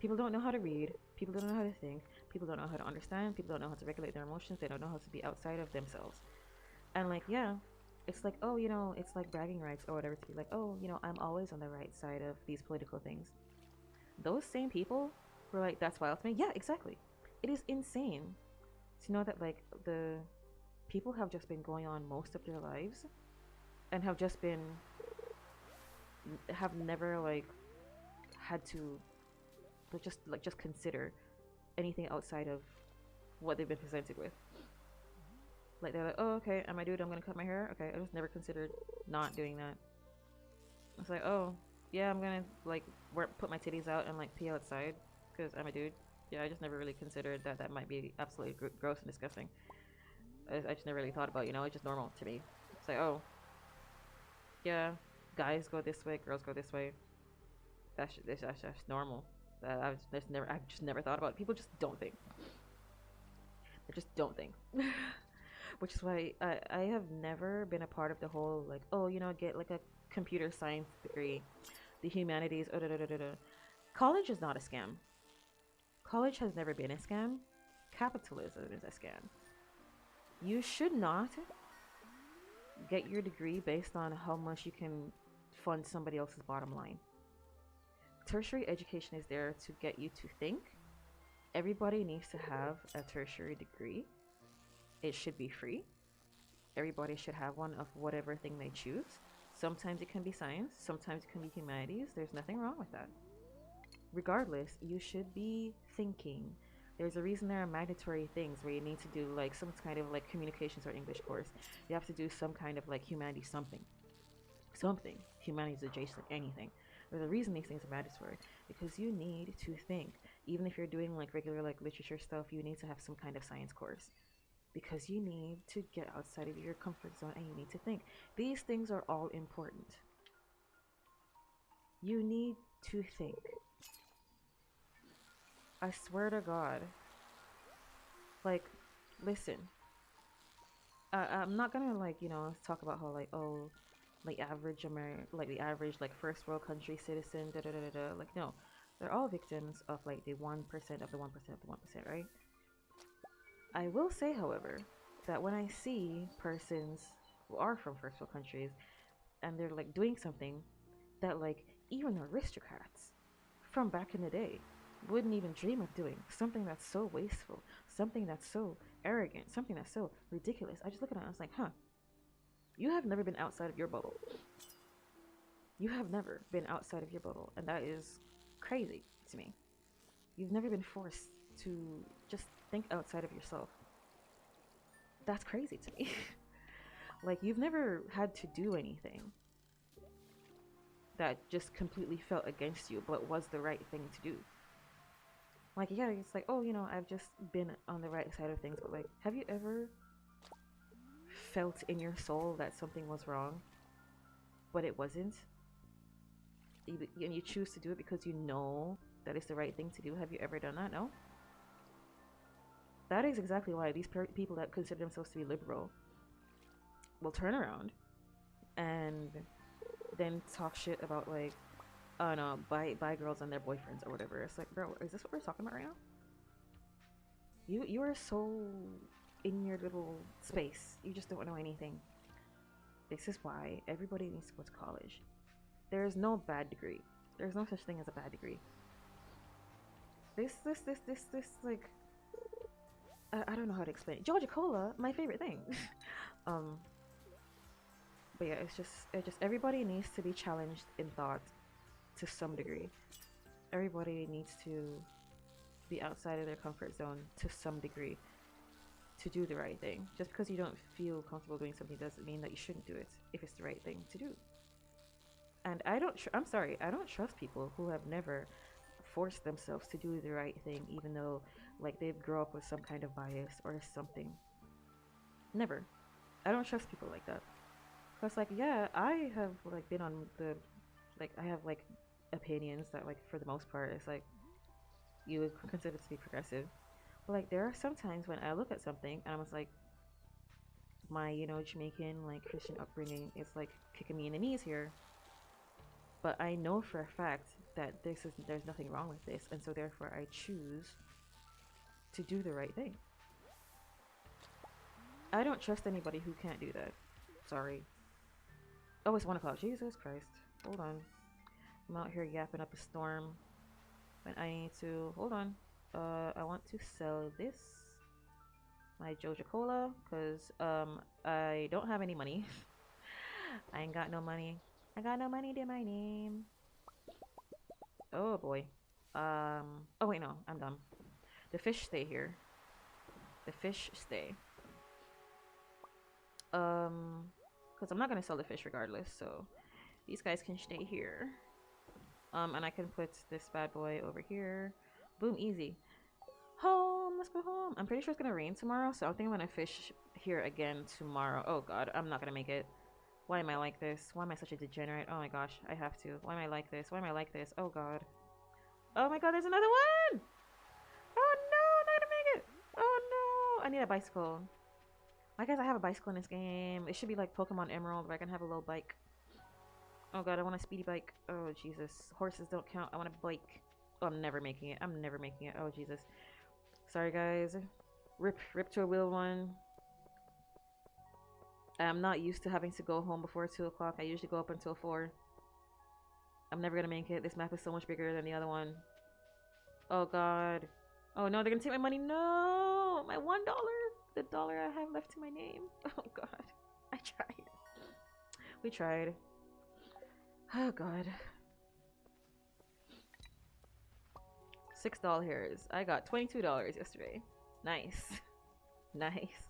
People don't know how to read. People don't know how to think. People don't know how to understand. People don't know how to regulate their emotions. They don't know how to be outside of themselves. And like, yeah, it's like, oh, it's like bragging rights or whatever to be like, oh, I'm always on the right side of these political things. Those same people were like, that's wild to me. Yeah, exactly. It is insane to know that like the people have just been going on most of their lives and have never like had to just consider anything outside of what they've been presented with. Like they're like, oh, okay, I'm a dude, I'm gonna cut my hair. Okay, I just never considered not doing that. It's like, oh, yeah, I'm gonna like put my titties out and like pee outside because I'm a dude. Yeah, I just never really considered that that might be absolutely gross and disgusting. I just never really thought about, it's just normal to me. It's like, oh, yeah, guys go this way, girls go this way. That's just normal. I've just never thought about it. People just don't think. They just don't think. Which is why I have never been a part of the whole like, oh, get like a computer science degree, the humanities. Oh, da, da, da, da, da. College is not a scam. College has never been a scam. Capitalism is a scam. You should not get your degree based on how much you can fund somebody else's bottom line. Tertiary education is there to get you to think. Everybody needs to have a tertiary degree. It should be free. Everybody should have one of whatever thing they choose. Sometimes it can be science, sometimes it can be humanities. There's nothing wrong with that. Regardless, you should be thinking. There's a reason there are mandatory things where you need to do like some kind of like communications or English course. You have to do some kind of like humanities something. Something. Humanities adjacent, anything. There's a reason these things are mandatory. Because you need to think. Even if you're doing like regular like literature stuff, you need to have some kind of science course. Because you need to get outside of your comfort zone and you need to think. These things are all important. You need to think. I swear to God. Like, listen. I'm not gonna like, talk about how like, oh, like average like the average like first world country citizen, da da da da da. Like, no. They're all victims of like the 1% of the 1% of the 1%, right? I will say, however, that when I see persons who are from first world countries and they're like doing something that like even aristocrats from back in the day wouldn't even dream of doing, something that's so wasteful, something that's so arrogant, something that's so ridiculous, I just look at it and I was like, huh, you have never been outside of your bubble. You have never been outside of your bubble, and that is crazy to me. You've never been forced to just think outside of yourself. That's crazy to me. Like, you've never had to do anything that just completely felt against you, but was the right thing to do. Like, yeah, it's like, oh, I've just been on the right side of things, but like, have you ever felt in your soul that something was wrong, but it wasn't? And you choose to do it because you know that it's the right thing to do. Have you ever done that? No? That is exactly why these people that consider themselves to be liberal will turn around and then talk shit about like, oh no, bi girls and their boyfriends or whatever. It's like, bro, is this what we're talking about right now? You are so in your little space. You just don't know anything. This is why everybody needs to go to college. There is no bad degree. There's no such thing as a bad degree. This like, I don't know how to explain it. Georgia Cola, my favorite thing. But yeah, it's just everybody needs to be challenged in thought to some degree. Everybody needs to be outside of their comfort zone to some degree to do the right thing. Just because you don't feel comfortable doing something doesn't mean that you shouldn't do it if it's the right thing to do. And I'm sorry, I don't trust people who have never force themselves to do the right thing, even though like they've grown up with some kind of bias or something. Never. I don't trust people like that. Cause like yeah, I have like been on the like I have like opinions that like for the most part it's like you would consider to be progressive. But like there are some times when I look at something and I was like my Jamaican like Christian upbringing is like kicking me in the knees here. But I know for a fact that there's nothing wrong with this, and so therefore I choose to do the right thing. I don't trust anybody who can't do that. Sorry. Oh, it's 1 o'clock. Jesus Christ. Hold on. I'm out here yapping up a storm when I need to. Hold on. I want to sell this, my Joja Cola, because I don't have any money. I ain't got no money. I got no money to my name. Oh boy. Oh wait, no, I'm dumb. The fish stay here. The fish stay. Because I'm not gonna sell the fish regardless, so these guys can stay here. And I can put this bad boy over here. Boom, easy. Home, let's go home. I'm pretty sure it's gonna rain tomorrow, so I think I'm gonna fish here again tomorrow. Oh god, I'm not gonna make it. Why am I like this? Why am I such a degenerate? Oh my gosh, I have to. Why am I like this? Why am I like this? Oh god. Oh my god, there's another one! Oh no, I'm not gonna make it! Oh no, I need a bicycle. Why can't I have a bicycle in this game? It should be like Pokemon Emerald where I can have a little bike. Oh god, I want a speedy bike. Oh Jesus, horses don't count. I want a bike. Oh, I'm never making it. I'm never making it. Oh Jesus. Sorry guys. Rip to a wheel one. I'm not used to having to go home before 2 o'clock. I usually go up until 4. I'm never gonna make it. This map is so much bigger than the other one. Oh god. Oh no, they're gonna take my money. No! My $1. The dollar I have left to my name. Oh god. I tried. We tried. Oh god. $6 hairs. I got $22 yesterday. Nice. Nice.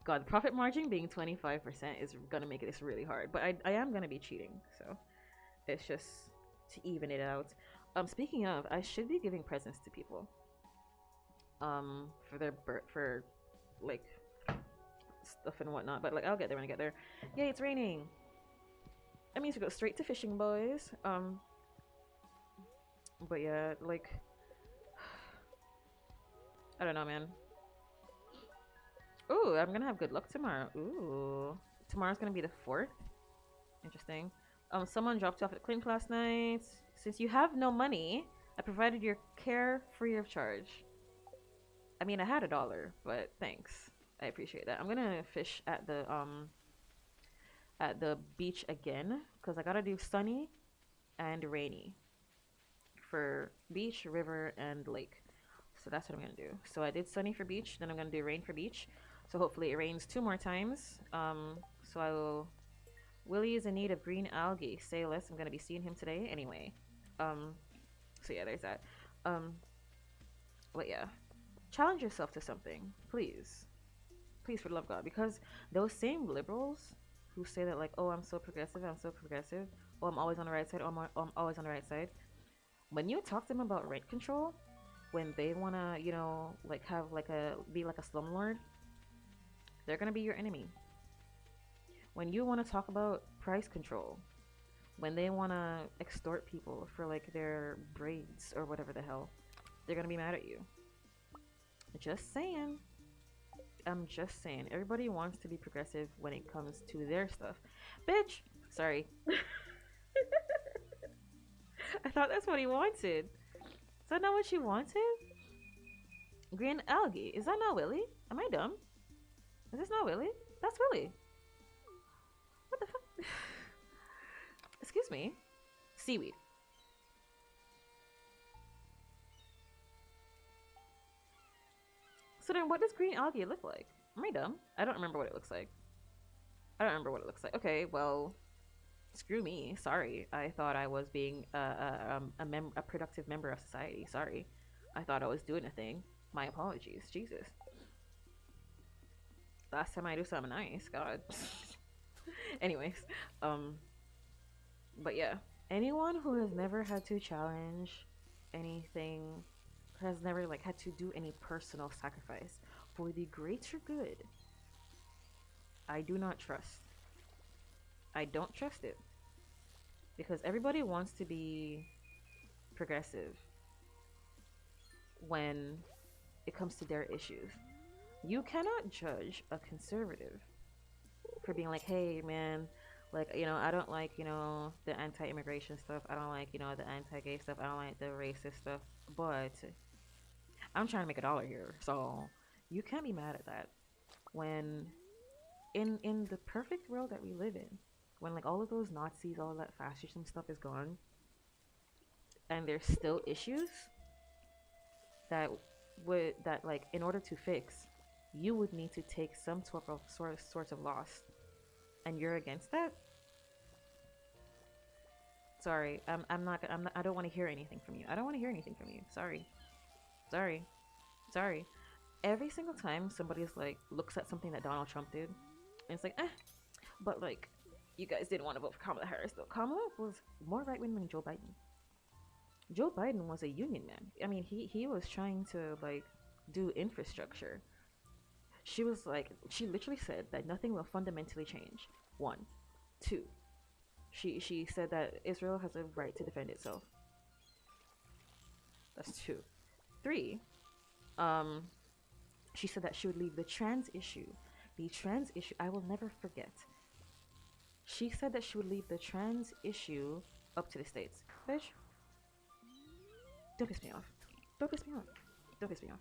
God, the profit margin being 25% is gonna make this really hard. But I am gonna be cheating, so it's just to even it out. Speaking of, I should be giving presents to people. For their for like stuff and whatnot. But like I'll get there when I get there. Yay, it's raining. That means we go straight to fishing, boys. But yeah, like I don't know, man. Ooh, I'm gonna have good luck tomorrow. Ooh, tomorrow's gonna be the 4th. Interesting. Someone dropped you off at clinic last night. Since you have no money, I provided your care free of charge. I mean, I had $1, but thanks. I appreciate that. I'm gonna fish at the beach again because I gotta do sunny and rainy for beach, river, and lake. So that's what I'm gonna do. So I did sunny for beach, then I'm gonna do rain for beach. So hopefully it rains 2 more times. So I will. Willie is in need of green algae. Say less. I'm gonna be seeing him today anyway. So yeah, there's that. But yeah, challenge yourself to something, please, please, for the love of God, because those same liberals who say that like, oh, I'm so progressive, oh, I'm always on the right side, I'm always on the right side. When you talk to them about rent control, when they wanna, like have like be like a slumlord, they're gonna be your enemy. When you want to talk about price control, when they want to extort people for like their braids or whatever the hell, they're gonna be mad at you. Just saying. I'm just saying. Everybody wants to be progressive when it comes to their stuff. Bitch! Sorry. I thought that's what he wanted. Is that not what you wanted? Green algae. Is that not Willie? Am I dumb? Is this not Willie? That's Willie. What the fuck? Excuse me. Seaweed. So then what does green algae look like? Am I dumb? I don't remember what it looks like. Okay, well, screw me. Sorry. I thought I was being a productive member of society. Sorry. I thought I was doing a thing. My apologies. Jesus. Last time I do something nice. God. Anyways, but yeah, anyone who has never had to challenge anything, has never like had to do any personal sacrifice for the greater good. I do not trust. I don't trust it because everybody wants to be progressive when it comes to their issues. You cannot judge a conservative for being like, hey, man, like, I don't like, the anti immigration stuff. I don't like, the anti gay stuff. I don't like the racist stuff. But I'm trying to make $1 here. So you can't be mad at that when in the perfect world that we live in, when like all of those Nazis, all of that fascism stuff is gone, and there's still issues that that like in order to fix, you would need to take some sort of loss, and you're against that. Sorry, I don't want to hear anything from you. I don't want to hear anything from you. Sorry, sorry, sorry. Every single time somebody's like looks at something that Donald Trump did, and it's like, but like, you guys didn't want to vote for Kamala Harris though. Kamala was more right wing than Joe Biden. Joe Biden was a union man. I mean, he was trying to like do infrastructure. She literally said that nothing will fundamentally change. One, two. She said that Israel has a right to defend itself. That's two. Three. Um, she said that she would leave the trans issue. The trans issue, I will never forget. She said that she would leave the trans issue up to the states. Bitch, don't piss me off. Don't piss me off. Don't piss me off.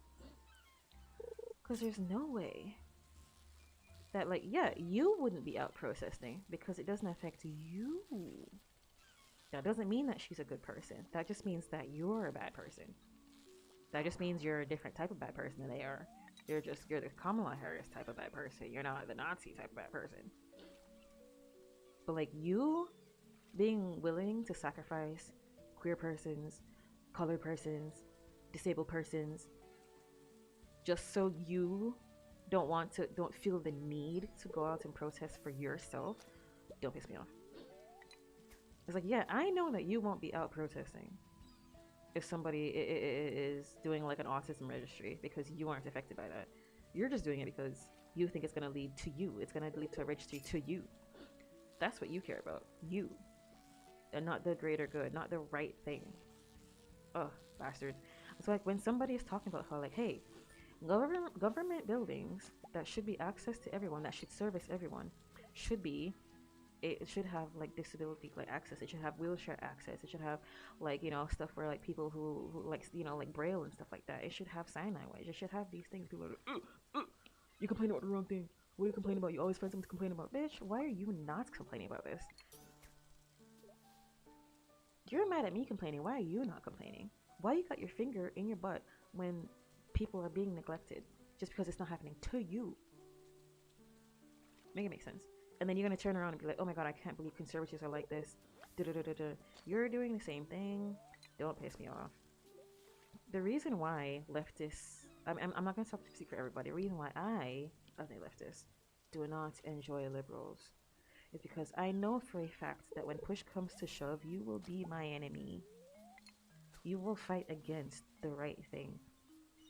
Because there's no way that, like, yeah, you wouldn't be out protesting because it doesn't affect you. That doesn't mean that she's a good person. That just means that you're a bad person. That just means you're a different type of bad person than they are. You're the Kamala Harris type of bad person. You're not the Nazi type of bad person. But like you being willing to sacrifice queer persons, colored persons, disabled persons, just so you don't feel the need to go out and protest for yourself, don't piss me off. It's like, yeah, I know that you won't be out protesting if somebody is doing like an autism registry because you aren't affected by that. You're just doing it because you think it's going to lead to you. It's going to lead to a registry to you. That's what you care about. You. And not the greater good, not the right thing. Ugh, bastard. It's like when somebody is talking about how like, hey, government buildings that should be access to everyone, that should service everyone, it should have like disability like access. It should have wheelchair access. It should have like stuff where like people who like like braille and stuff like that. It should have sign language. It should have these things. People are like, you complain about the wrong thing. What are you complaining about? You always find something to complain about. Bitch, why are you not complaining about this? You're mad at me complaining. Why are you not complaining? Why you got your finger in your butt when people are being neglected just because it's not happening to you? Make it make sense. And then you're gonna turn around and be like, oh my god, I can't believe conservatives are like this. Da-da-da-da-da. You're doing the same thing. Don't piss me off. The reason why leftists, I'm not gonna speak for everybody. The reason why I, as a leftist, do not enjoy liberals is because I know for a fact that when push comes to shove, you will be my enemy. You will fight against the right thing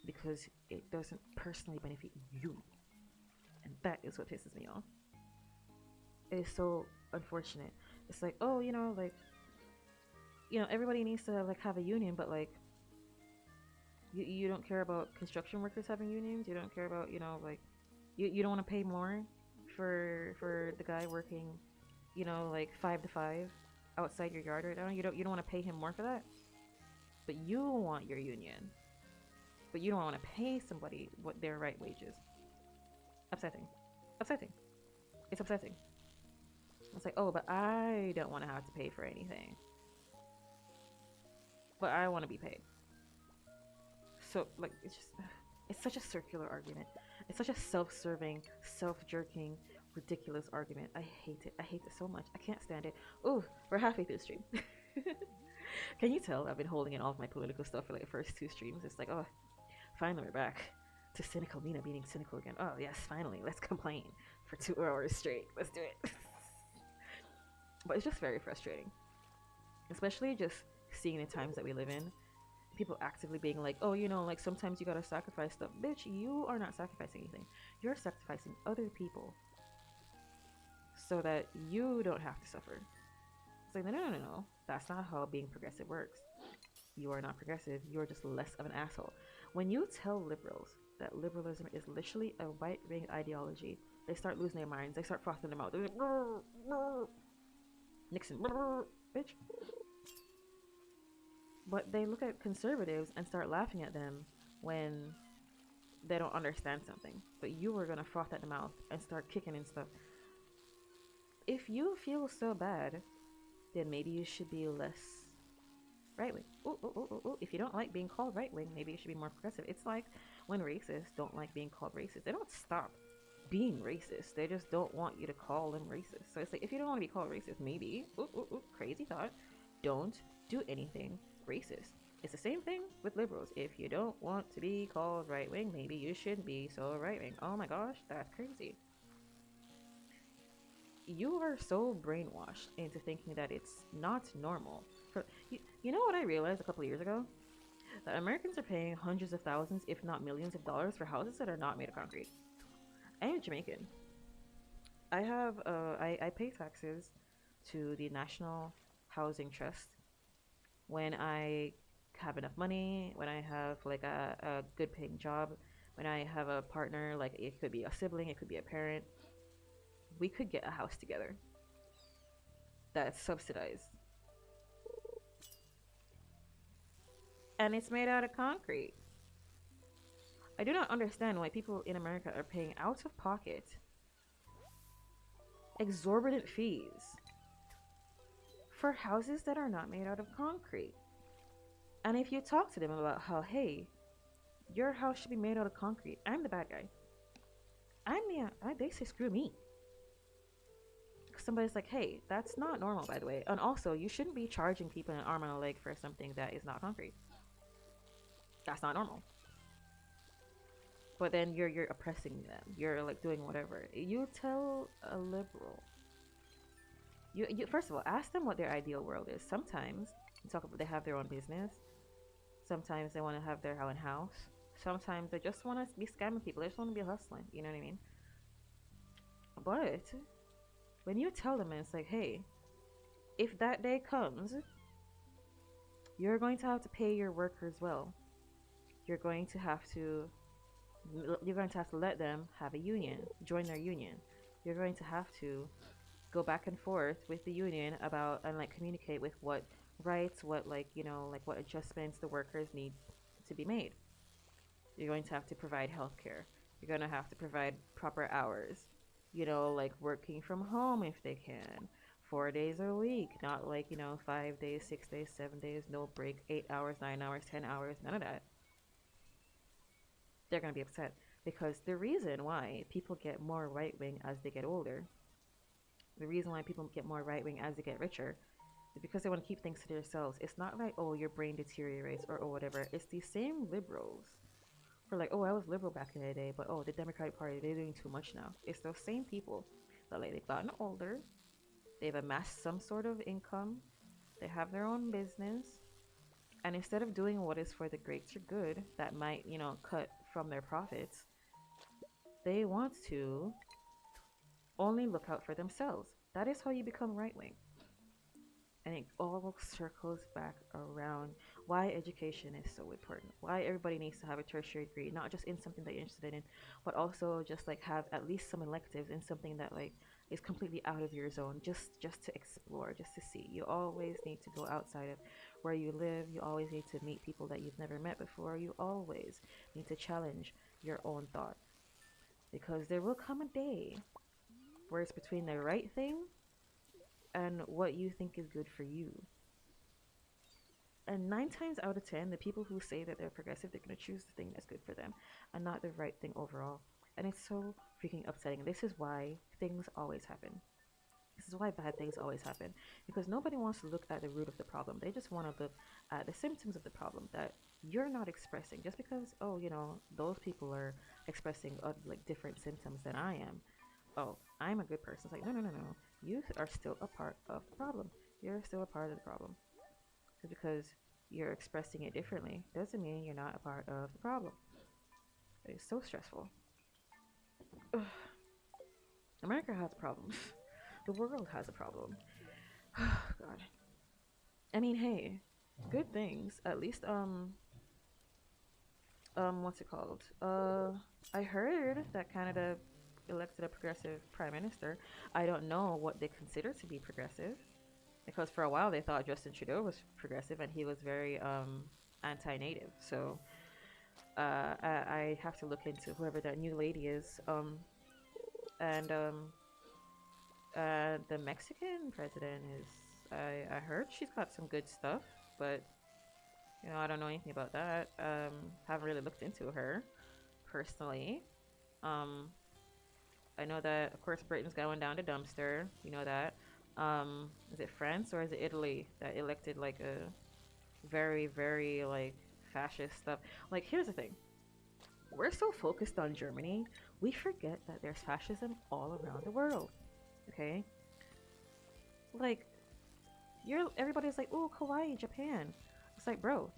because it doesn't personally benefit you. And that is what pisses me off. It is so unfortunate. It's like, oh, like, everybody needs to like have a union, but like, you don't care about construction workers having unions. You don't care about, like, you don't want to pay more for the guy working, like 5 to 5 outside your yard right now. You don't want to pay him more for that, but you want your union, but you don't want to pay somebody what their right wages. Upsetting. It's upsetting. It's like, oh, but I don't want to have to pay for anything, but I want to be paid. So like, it's such a circular argument. It's such a self-serving, self-jerking, ridiculous argument. I hate it. I hate it so much. I can't stand it. Ooh, we're halfway through the stream. Can you tell I've been holding in all of my political stuff for like the first 2 streams? It's like, oh, finally we're back to cynical Mina being cynical again. Oh yes, finally, let's complain for 2 hours straight. Let's do it. But it's just very frustrating, especially just seeing the times that we live in. people actively being like, oh, like sometimes you gotta sacrifice stuff. Bitch, you are not sacrificing anything. You're sacrificing other people so that you don't have to suffer. It's like, no, no, no, no, no. That's not how being progressive works. You are not progressive. You're just less of an asshole. When you tell liberals that liberalism is literally a right wing ideology, they start losing their minds. They start frothing their mouth. They're like, brr, brr. Nixon, brr, bitch. But they look at conservatives and start laughing at them when they don't understand something. But you are gonna froth at the mouth and start kicking and stuff. If you feel so bad, then maybe you should be less right wing. Ooh, ooh, ooh, ooh, ooh. If you don't like being called right wing, maybe you should be more progressive. It's like when racists don't like being called racist. They don't stop being racist. They just don't want you to call them racist. So it's like if you don't want to be called racist, maybe crazy thought, don't do anything racist. It's the same thing with liberals. If you don't want to be called right wing, maybe you shouldn't be so right wing. Oh my gosh, that's crazy. You are so brainwashed into thinking that it's not normal. You know what I realized a couple of years ago? That Americans are paying hundreds of thousands, if not millions of dollars for houses that are not made of concrete. I am Jamaican. I pay taxes to the National Housing Trust when I have enough money, when I have like a good paying job, when I have a partner, like it could be a sibling, it could be a parent. We could get a house together that's subsidized. And it's made out of concrete. I do not understand why people in America are paying out of pocket exorbitant fees for houses that are not made out of concrete. And if you talk to them about how, hey, your house should be made out of concrete, I'm the bad guy. They say screw me. Somebody's like, hey, that's not normal, by the way. And also, you shouldn't be charging people an arm and a leg for something that is not concrete. That's not normal. But then you're oppressing them. You're like doing whatever. You tell a liberal. You first of all ask them what their ideal world is. Sometimes you talk about they have their own business. Sometimes they want to have their own house. Sometimes they just want to be scamming people. They just want to be hustling. You know what I mean? But when you tell them, and it's like, hey, if that day comes, you're going to have to pay your workers well. You're going to have to let them have a union, join their union. You're going to have to go back and forth with the union about and like communicate with what rights, what like what adjustments the workers need to be made. You're going to have to provide health care. You're going to have to provide proper hours. Like working from home if they can. 4 days a week, not like, 5 days, 6 days, 7 days, no break, 8 hours, 9 hours, 10 hours, none of that. They're going to be upset because the reason why people get more right wing as they get older, the reason why people get more right wing as they get richer, is because they want to keep things to themselves. It's not like, oh, your brain deteriorates or oh, whatever. It's the same liberals who are like, oh, I was liberal back in the day, but oh, the Democratic Party, they're doing too much now. It's those same people that like they've gotten older, they've amassed some sort of income, they have their own business, and instead of doing what is for the greater good that might, cut from their profits, they want to only look out for themselves. That is how you become right wing. And it all circles back around why education is so important. Why everybody needs to have a tertiary degree, not just in something that you're interested in, but also just like have at least some electives in something that like is completely out of your zone, just to explore, just to see. You always need to go outside of where you live. You always need to meet people that you've never met before. You always need to challenge your own thought, because there will come a day where it's between the right thing and what you think is good for you. And 9 times out of 10, the people who say that they're progressive, they're going to choose the thing that's good for them and not the right thing overall. And it's so freaking upsetting. This is why things always happen. This is why bad things always happen. Because nobody wants to look at the root of the problem. They just want to look at the symptoms of the problem that you're not expressing. Just because, oh, those people are expressing like different symptoms than I am. Oh, I'm a good person. It's like, no, no, no, no. You are still a part of the problem. You're still a part of the problem. Just because you're expressing it differently doesn't mean you're not a part of the problem. It's so stressful. Ugh. America has problems. The world has a problem. God. I mean, hey, good things. At least, what's it called? I heard that Canada elected a progressive prime minister. I don't know what they consider to be progressive because for a while they thought Justin Trudeau was progressive and he was very anti-native. So I have to look into whoever that new lady is. And the Mexican president is. I heard she's got some good stuff, but I don't know anything about that. Haven't really looked into her personally. Um, I know that of course Britain's going down the dumpster. You know that. Is it France or is it Italy that elected like a very very like fascist stuff? Like here's the thing. We're so focused on Germany, we forget that there's fascism all around the world. Okay? Like everybody's like, "Oh, kawaii, Japan." It's like, bro,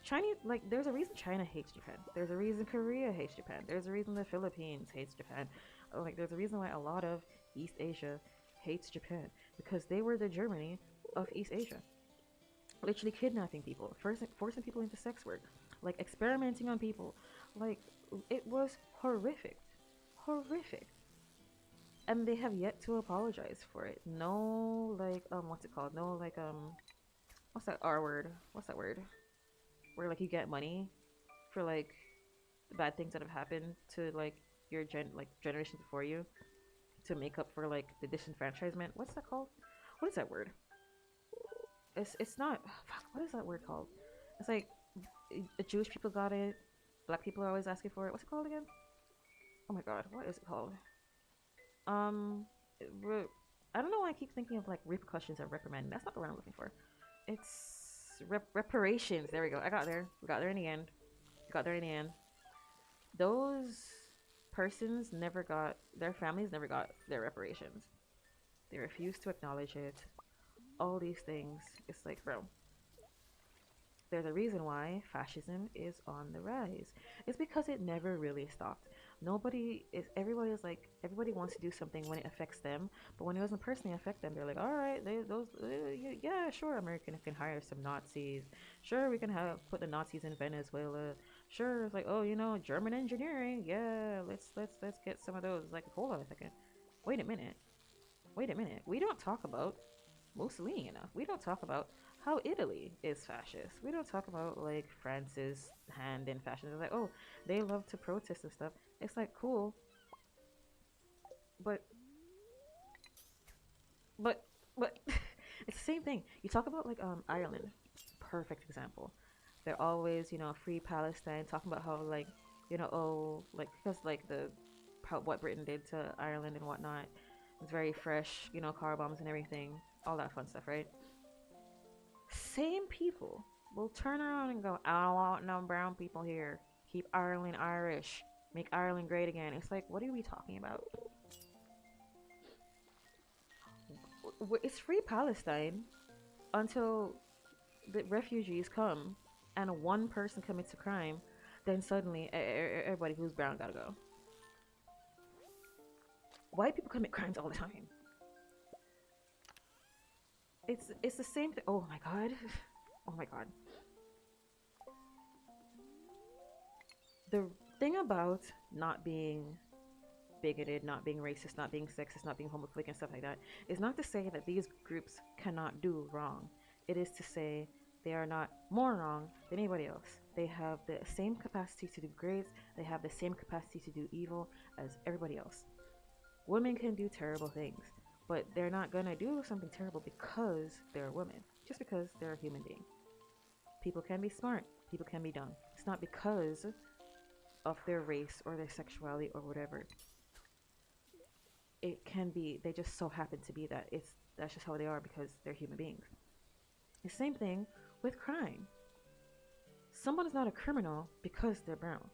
Chinese, like, there's a reason China hates Japan. There's a reason Korea hates Japan. There's a reason the Philippines hates Japan. Like, there's a reason why a lot of East Asia hates Japan because they were the Germany of East Asia. Literally kidnapping people, forcing people into sex work, like experimenting on people. Like, it was horrific. Horrific. And they have yet to apologize for it. No, like, what's it called? No, like, what's that R word? What's that word? Where like you get money for like the bad things that have happened to like your generation before you to make up for like the disenfranchisement. What's that called? What is that word? It's not. Fuck. What is that word called? It's like the Jewish people got it. Black people are always asking for it. What's it called again? Oh my god, what is it called? Um, I don't know why I keep thinking of like repercussions and reprimand. That's not the word I'm looking for. It's reparations. There we go. I got there. We got there in the end. We got there in the end. Those persons never got, their families never got their reparations. They refused to acknowledge it. All these things. It's like, bro, there's a reason why fascism is on the rise. It's because it never really stopped. Everybody is like, everybody wants to do something when it affects them, but when it doesn't personally affect them, they're like, all right, yeah, sure, America can hire some Nazis. Sure, we can put the Nazis in Venezuela. Sure, it's like, oh, German engineering. Yeah, let's get some of those. It's like, hold on a second. Wait a minute. Wait a minute. We don't talk about Mussolini enough. We don't talk about how Italy is fascist. We don't talk about like France's hand in fascism. It's like, oh, they love to protest and stuff. It's like cool, but but it's the same thing. You talk about like Ireland, perfect example. They're always free Palestine, talking about how like oh like because like what Britain did to Ireland and whatnot. It's very fresh, car bombs and everything, all that fun stuff, right? Same people will turn around and go, I don't want no brown people here. Keep Ireland Irish. Make Ireland great again. It's like, what are we talking about? It's free Palestine until the refugees come and one person commits a crime. Then suddenly, everybody who's brown gotta go. White people commit crimes all the time. It's the same thing. Oh my god. Oh my god. The thing about not being bigoted, not being racist, not being sexist, not being homophobic and stuff like that is not to say that these groups cannot do wrong. It is to say they are not more wrong than anybody else. They have the same capacity to do great. They have the same capacity to do evil as everybody else. Women can do terrible things, but they're not gonna do something terrible because they're women, just because they're a human being. People can be smart, people can be dumb. It's not because of their race or their sexuality or whatever. It can be, they just so happen to be that. That's just how they are because they're human beings. The same thing with crime. Someone is not a criminal because they're brown.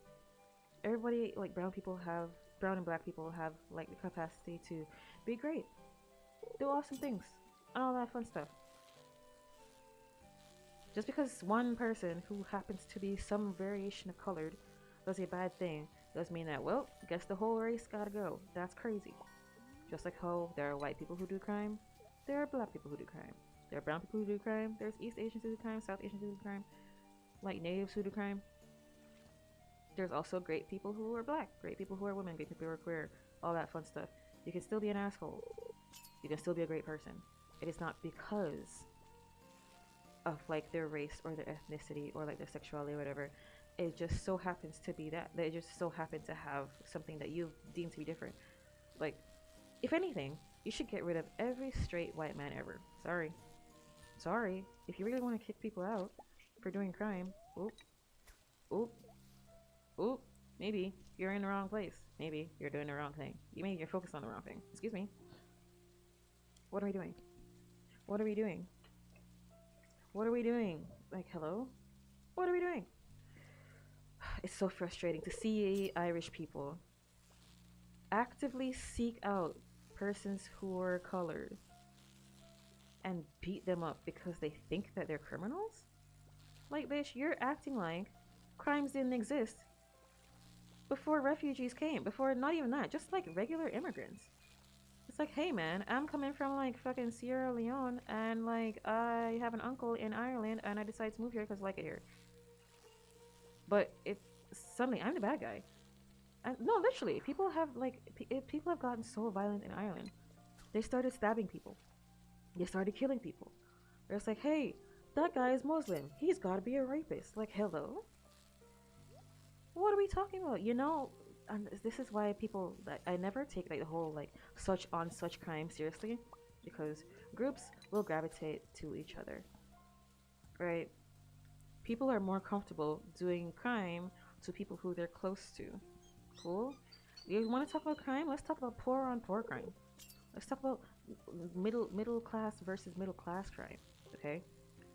Everybody, like brown and black people have like the capacity to be great, do awesome things, and all that fun stuff. Just because one person who happens to be some variation of colored does a bad thing doesn't mean that, well, guess the whole race gotta go. That's crazy. Just like how there are white people who do crime, there are black people who do crime. There are brown people who do crime. There's East Asians who do crime, South Asians who do crime, like natives who do crime. There's also great people who are black, great people who are women, great people who are queer, all that fun stuff. You can still be an asshole. You can still be a great person. It is not because of like their race or their ethnicity or like their sexuality or whatever. It just so happens to be that. They just so happen to have something that you deem to be different. Like, if anything, you should get rid of every straight white man ever. Sorry. Sorry. If you really want to kick people out for doing crime, oop, oop, oop, maybe you're in the wrong place. Maybe you're doing the wrong thing. Maybe you're focused on the wrong thing. Excuse me. What are we doing? What are we doing? What are we doing? Like, hello? What are we doing? It's so frustrating to see Irish people actively seek out persons who are colored and beat them up because they think that they're criminals? Like, bitch, you're acting like crimes didn't exist before refugees came, before not even that, just like regular immigrants. It's like, hey man, I'm coming from like fucking Sierra Leone and like I have an uncle in Ireland and I decided to move here because I like it here. But it suddenly I'm the bad guy. And no, literally, people have like people have gotten so violent in Ireland. They started stabbing people. They started killing people. They're just like, hey, that guy is Muslim. He's got to be a rapist. Like, hello? What are we talking about? You know, and this is why people like I never take like the whole like such on such crime seriously, because groups will gravitate to each other, right? People are more comfortable doing crime to people who they're close to. Cool. You want to talk about crime? Let's talk about poor on poor crime. Let's talk about middle class versus middle class crime. Okay,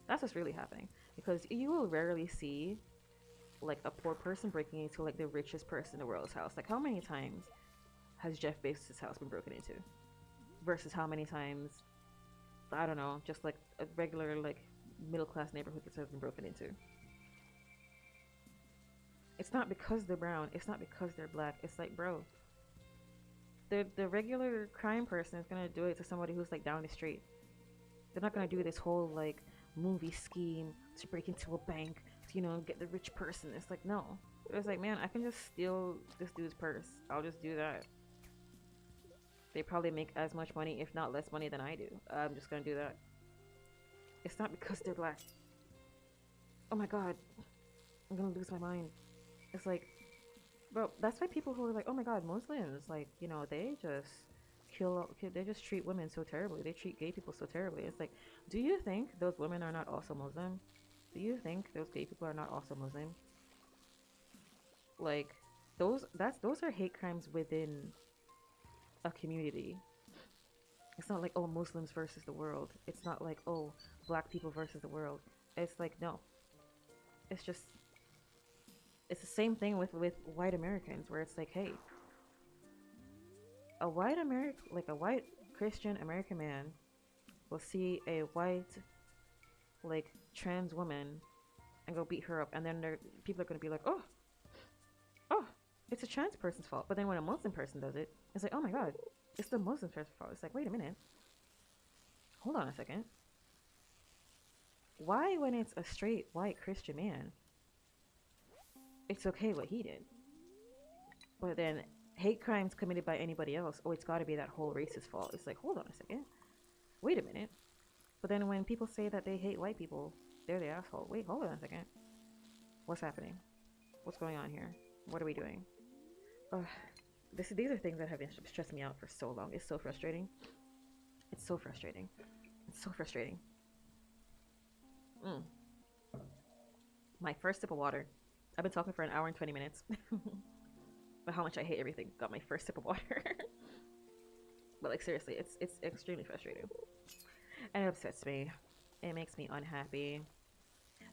that's what's really happening because you will rarely see like a poor person breaking into like the richest person in the world's house. Like how many times has Jeff Bezos' house been broken into versus how many times I don't know, just like a regular like middle class neighborhood that has been broken into. It's not because they're brown. It's not because they're black. It's like, bro, the regular crime person is gonna do it to somebody who's like down the street. They're not gonna do this whole like movie scheme to break into a bank to, you know, get the rich person. It's like, no. It's like, man, I can just steal this dude's purse. I'll just do that. They probably make as much money, if not less money than I do. I'm just gonna do that. It's not because they're black. Oh my god. I'm gonna lose my mind. It's like, bro, that's why people who are like, oh my god, Muslims, like, you know, they just they just treat women so terribly. They treat gay people so terribly. It's like, do you think those women are not also Muslim? Do you think those gay people are not also Muslim? Like, those are hate crimes within a community. It's not like, oh, Muslims versus the world. It's not like, oh, black people versus the world. It's like, no. It's just it's the same thing with white Americans where it's like, hey, a white Christian American man will see a white like trans woman and go beat her up, and then people are going to be like, oh, it's a trans person's fault. But then when a Muslim person does it, it's like, oh my god, it's the Muslim person's fault. It's like, wait a minute, hold on a second. Why, when it's a straight white Christian man, it's okay what he did, but then hate crimes committed by anybody else, oh, it's got to be that whole race's fault? It's like, hold on a second, wait a minute. But then when people say that they hate white people, they're the asshole. Wait, hold on a second. What's happening? What's going on here? What are we doing? These are things that have been stressing me out for so long. It's so frustrating. It's so frustrating. It's so frustrating. My first sip of water. I've been talking for an hour and 20 minutes. But how much I hate everything. Got my first sip of water. But like seriously, it's extremely frustrating. And it upsets me. It makes me unhappy.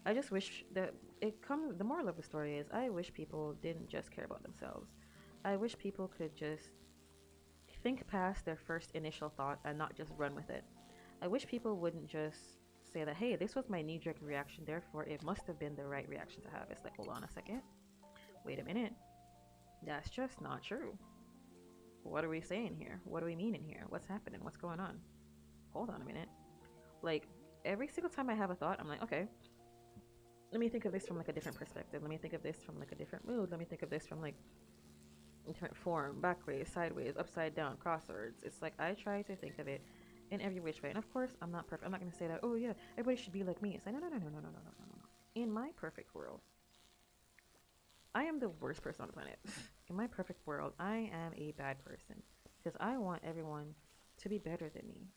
I just wish that the moral of the story is I wish people didn't just care about themselves. I wish people could just think past their first initial thought and not just run with it. I wish people wouldn't just say that, hey, this was my knee-jerk reaction, therefore it must have been the right reaction to have. It's like, hold on a second. Wait a minute. That's just not true. What are we saying here? What do we mean in here? What's happening? What's going on? Hold on a minute. Like, every single time I have a thought, I'm like, okay, let me think of this from like a different perspective. Let me think of this from like a different mood. Let me think of this from like a different form, backways, sideways, upside down, crosswords. It's like I try to think of it in every which way. And of course, I'm not perfect. I'm not going to say that, oh yeah, everybody should be like me. It's like, no, no, no, no, no, no, no, no, no, no. In my perfect world, I am the worst person on the planet. In my perfect world, I am a bad person because I want everyone to be better than me.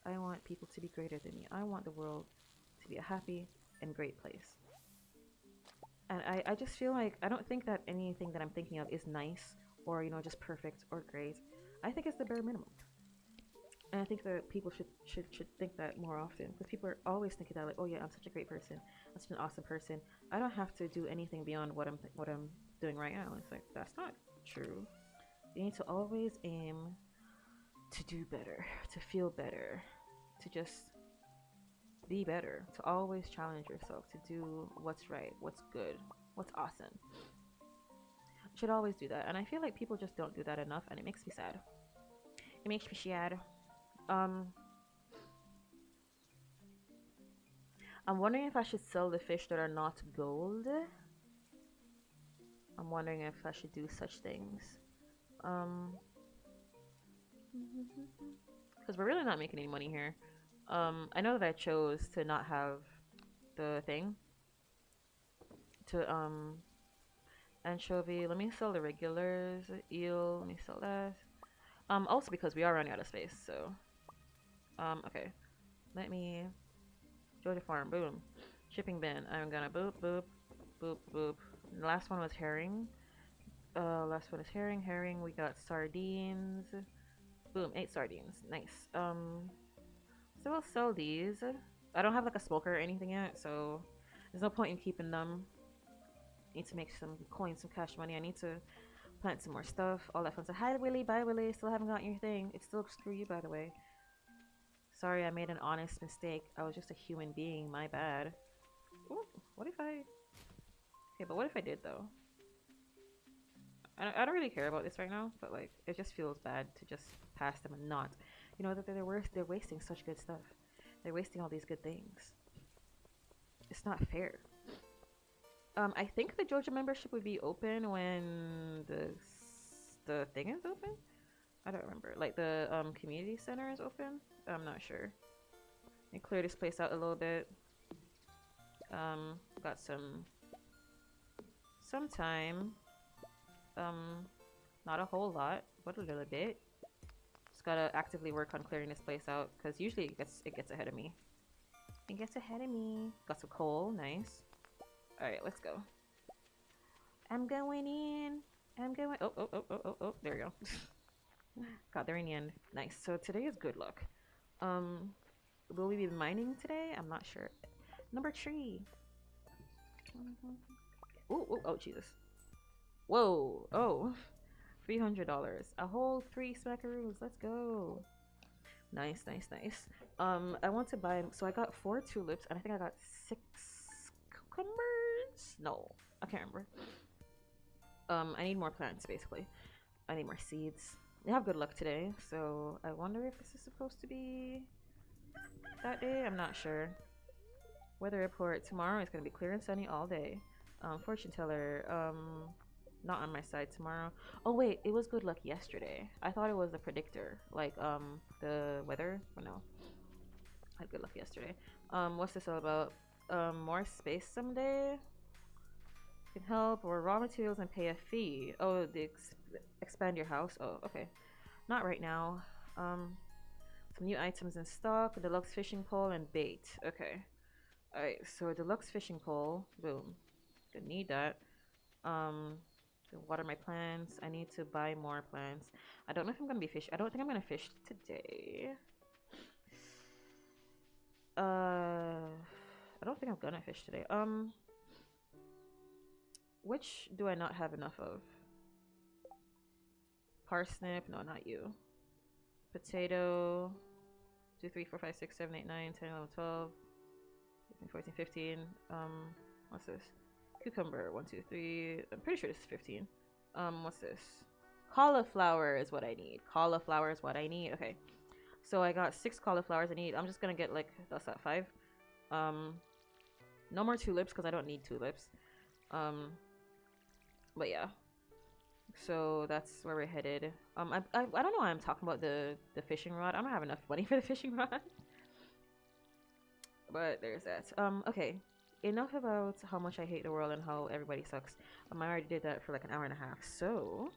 I want people to be greater than me. I want the world to be a happy and great place. And I just feel like I don't think that anything that I'm thinking of is nice or, you know, just perfect or great. I think it's the bare minimum. And I think that people should think that more often because people are always thinking that like, oh yeah, I'm such a great person, I'm such an awesome person. I don't have to do anything beyond what I'm doing right now. It's like that's not true. You need to always aim to do better, to feel better, to just be better, to always challenge yourself to do what's right, what's good, what's awesome. You should always do that, and I feel like people just don't do that enough, and it makes me sad. It makes me sad. Um, I'm wondering if I should sell the fish that are not gold. I'm wondering if I should do such things. Because we're really not making any money here. I know that I chose to not have the thing. To, anchovy. Let me sell the regulars. Eel. Let me sell that. Also because we are running out of space, so. Okay. Let me. Joja Farm. Boom. Shipping bin. I'm gonna boop, boop, boop, boop. And the last one was herring. Last one is herring. Herring. We got sardines. Boom. 8 sardines. Nice. So we'll sell these. I don't have like a smoker or anything yet, so there's no point in keeping them. Need to make some coins, some cash money. I need to plant some more stuff. All that fun stuff. Hi Willie, bye Willie. Still haven't gotten your thing. It's still screw you, by the way. Sorry, I made an honest mistake. I was just a human being. My bad. Ooh, what if I? Okay, but what if I did though? I don't really care about this right now, but like it just feels bad to just pass them and not. You know that they're wasting such good stuff. They're wasting all these good things. It's not fair. I think the Joja membership would be open when the thing is open. I don't remember. Like the community center is open. I'm not sure. Let me clear this place out a little bit. Got some time. Not a whole lot, but a little bit. Just gotta actively work on clearing this place out because usually it gets ahead of me. It gets ahead of me. Got some coal, nice. Alright, let's go. I'm going in. I'm going. Oh, there we go. Got there in the end. Nice. So today is good luck. Will we be mining today? I'm not sure. Number 3. Oh, Jesus. Whoa. Oh. $300. A whole 3 smackaroos. Let's go. Nice. I want to buy. So I got 4 tulips, and I think I got 6 cucumbers. No, I can't remember. I need more plants, basically. I need more seeds. We have good luck today, so I wonder if this is supposed to be that day. I'm not sure. Weather report tomorrow is going to be clear and sunny all day. Fortune teller, not on my side tomorrow. Oh wait, it was good luck yesterday. I thought it was the predictor, like the weather. Oh, no, I had good luck yesterday. What's this all about? More space someday can help, or raw materials and pay a fee. Oh, expand your house. Oh, okay. Not right now. Some new items in stock: deluxe fishing pole and bait. Okay. All right. So deluxe fishing pole. Boom. Gonna need that. To water my plants. I need to buy more plants. I don't know if I'm gonna be fish. I don't think I'm gonna fish today. I don't think I'm gonna fish today. Which do I not have enough of? Parsnip? No, not you. Potato. 2, 3, 4, 5, 6, 7, 8, 9, 10, 11, 12. 13, 14, 15. What's this? Cucumber, 1, 2, 3. I'm pretty sure this is 15. What's this? Cauliflower is what I need. Cauliflower is what I need. Okay. So I got 6 cauliflowers I need. I'm just gonna get like, that's that 5. Um, no more tulips because I don't need tulips. Um, but yeah. So that's where we're headed. I don't know why I'm talking about the fishing rod. I don't have enough money for the fishing rod. But there's that. Okay. Enough about how much I hate the world and how everybody sucks. I already did that for like an hour and a half. So,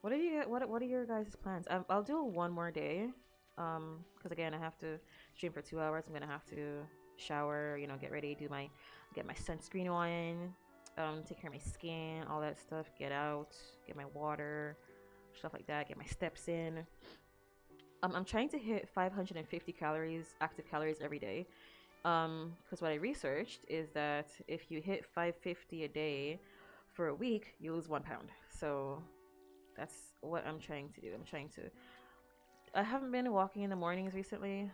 what are your guys' plans? I'll do one more day. Because again, I have to stream for 2 hours. I'm gonna have to shower, you know, get ready, get my sunscreen on, take care of my skin, all that stuff. Get out, get my water, stuff like that. Get my steps in. I'm trying to hit 550 calories, active calories every day. Because what I researched is that if you hit 550 a day for a week, you lose 1 pound. So that's what I'm trying to do. I haven't been walking in the mornings recently,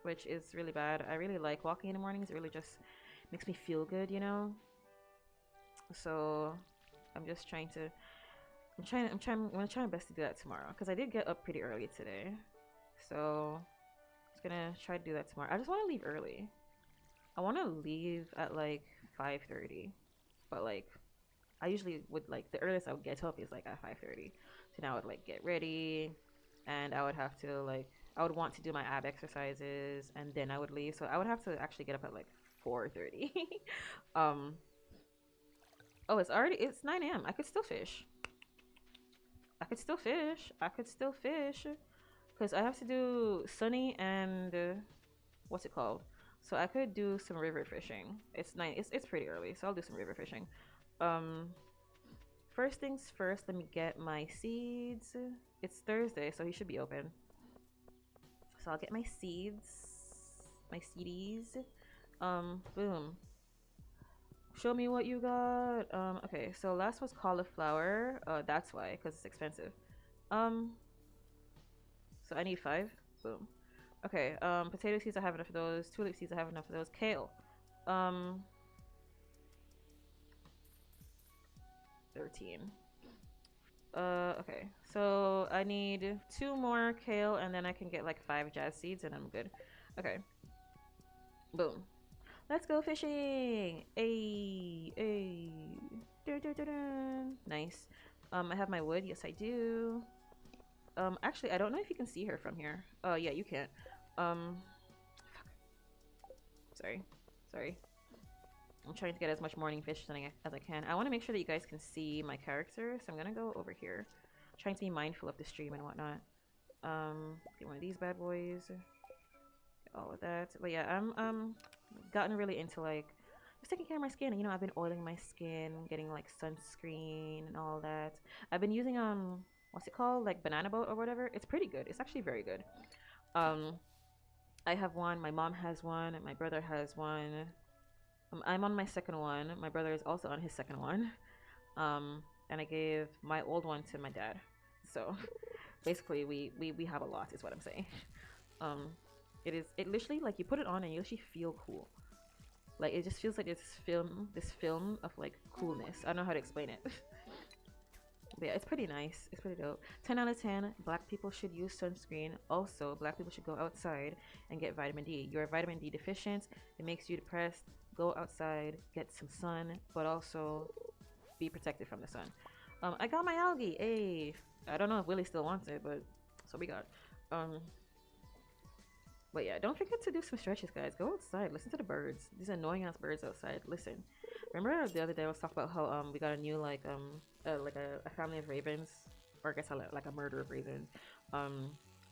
which is really bad. I really like walking in the mornings. It really just makes me feel good, you know. So I'm just trying to. I'm gonna try my best to do that tomorrow because I did get up pretty early today. So I'm just gonna try to do that tomorrow. I just want to leave early. I want to leave at like 5:30, but like I usually would like the earliest I would get up is like at 5:30. So now I would like get ready, and I would have to like I would want to do my ab exercises, and then I would leave. So I would have to actually get up at like 4:30. um. Oh, it's 9 a.m. I could still fish. I could still fish. Because I have to do Sunny and what's it called? So I could do some river fishing. It's nice. It's pretty early, so I'll do some river fishing. Um, First things first. Let me get my seeds. It's Thursday, so he should be open. So I'll get my seeds, my CDs. Boom. Show me what you got. Okay. So last was cauliflower. That's why, because it's expensive. Um, so I need 5. Boom. Okay, potato seeds, I have enough of those. Tulip seeds, I have enough of those. Kale. 13. Okay. So I need 2 more kale, and then I can get like 5 jazz seeds, and I'm good. Okay. Boom. Let's go fishing! Ay, ay. Dun, dun, dun, dun. Nice. I have my wood. Yes, I do. Actually, I don't know if you can see her from here. Oh, yeah, you can't. Fuck. Sorry. I'm trying to get as much morning fish as I can. I want to make sure that you guys can see my character, so I'm gonna go over here. Trying to be mindful of the stream and whatnot. Get one of these bad boys. Get all of that. But yeah, I'm gotten really into like just taking care of my skin. You know, I've been oiling my skin, getting like sunscreen and all that. I've been using what's it called? Like banana boat or whatever. It's pretty good. It's actually very good. Um I have one, my mom has one, and my brother has one. I'm on my second one. My brother is also on his second one. And I gave my old one to my dad. So basically we have a lot is what I'm saying. Um it literally like you put it on and you actually feel cool. Like it just feels like this film of like coolness. I don't know how to explain it. But yeah, it's pretty nice. It's pretty dope. 10 out of 10. Black people should use sunscreen. Also, black people should go outside and get vitamin D. You're vitamin D deficient. It makes you depressed. Go outside, get some sun, but also be protected from the sun. I got my algae. Hey, I don't know if Willie still wants it, but so we got. But yeah, don't forget to do some stretches, guys. Go outside. Listen to the birds. These annoying ass birds outside. Listen. Remember the other day I was talking about how we got a new like a family of ravens, or I guess like a murder of ravens,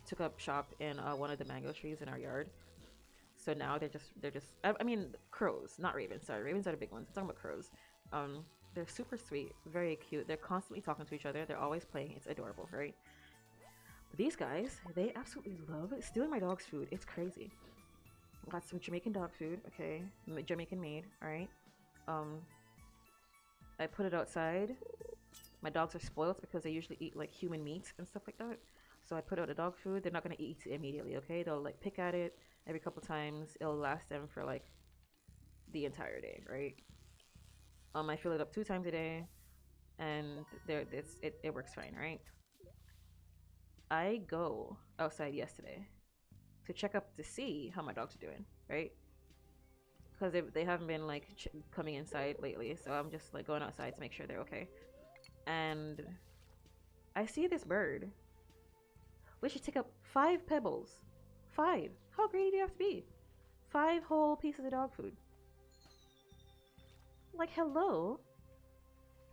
took up shop in one of the mango trees in our yard. So now they're just I mean crows, not ravens. Sorry, ravens are the big ones. I'm talking about crows. They're super sweet, very cute. They're constantly talking to each other. They're always playing. It's adorable, right? But these guys, they absolutely love stealing my dog's food. It's crazy. Got some Jamaican dog food, okay, Jamaican made. All right. I put it outside. My dogs are spoiled because they usually eat like human meat and stuff like that. So I put out the dog food. They're not gonna eat it immediately. Okay, they'll like pick at it every couple times. It'll last them for like the entire day, right? I fill it up 2 times a day, and it works fine, right? I go outside yesterday to check up to see how my dogs are doing, right? Because they haven't been like coming inside lately, so I'm just like going outside to make sure they're okay. And I see this bird. We should take up 5 pebbles. 5. How greedy do you have to be? 5 whole pieces of dog food. Like, hello.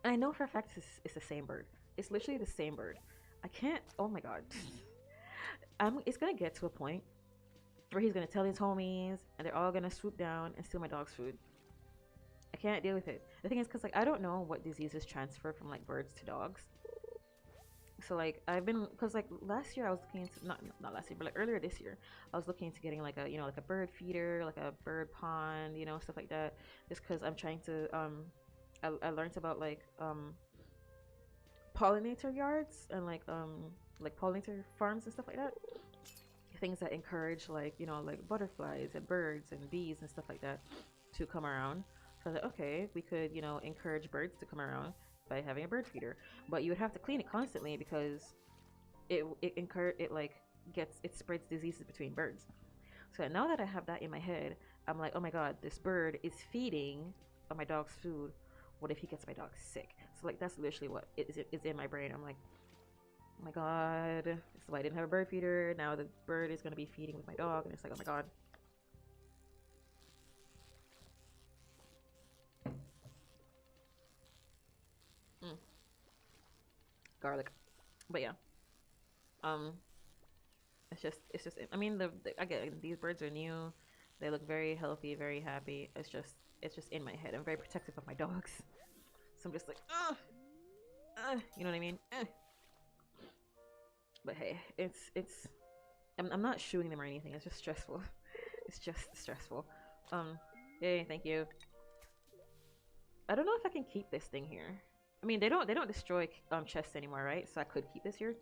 I know for a fact it's the same bird. It's literally the same bird. I can't. Oh my god. It's gonna get to a point where he's gonna tell his homies, and they're all gonna swoop down and steal my dog's food. I can't deal with it. The thing is, cause like I don't know what diseases transfer from like birds to dogs. So like I've been, cause like last year I was looking into not last year, but like earlier this year I was looking into getting like a like a bird feeder, like a bird pond, stuff like that. Just cause I'm trying to I learned about like pollinator yards and like pollinator farms and stuff like that. Things that encourage like like butterflies and birds and bees and stuff like that to come around. So that okay, we could encourage birds to come around by having a bird feeder, but you would have to clean it constantly because it like it spreads diseases between birds. So now that I have that in my head, I'm like, oh my god, this bird is feeding on my dog's food. What if he gets my dog sick? So like that's literally what is in my brain. I'm like, oh my god, this is why I didn't have a bird feeder. Now the bird is gonna be feeding with my dog, and it's like, oh my god. Mm, garlic, but yeah, um, it's just. I mean, again, these birds are new. They look very healthy, very happy. It's just in my head. I'm very protective of my dogs, so I'm just like, you know what I mean? But hey, it's. I'm not shooing them or anything. It's just stressful. It's just stressful. Yay, thank you. I don't know if I can keep this thing here. I mean, they don't destroy chests anymore, right? So I could keep this here.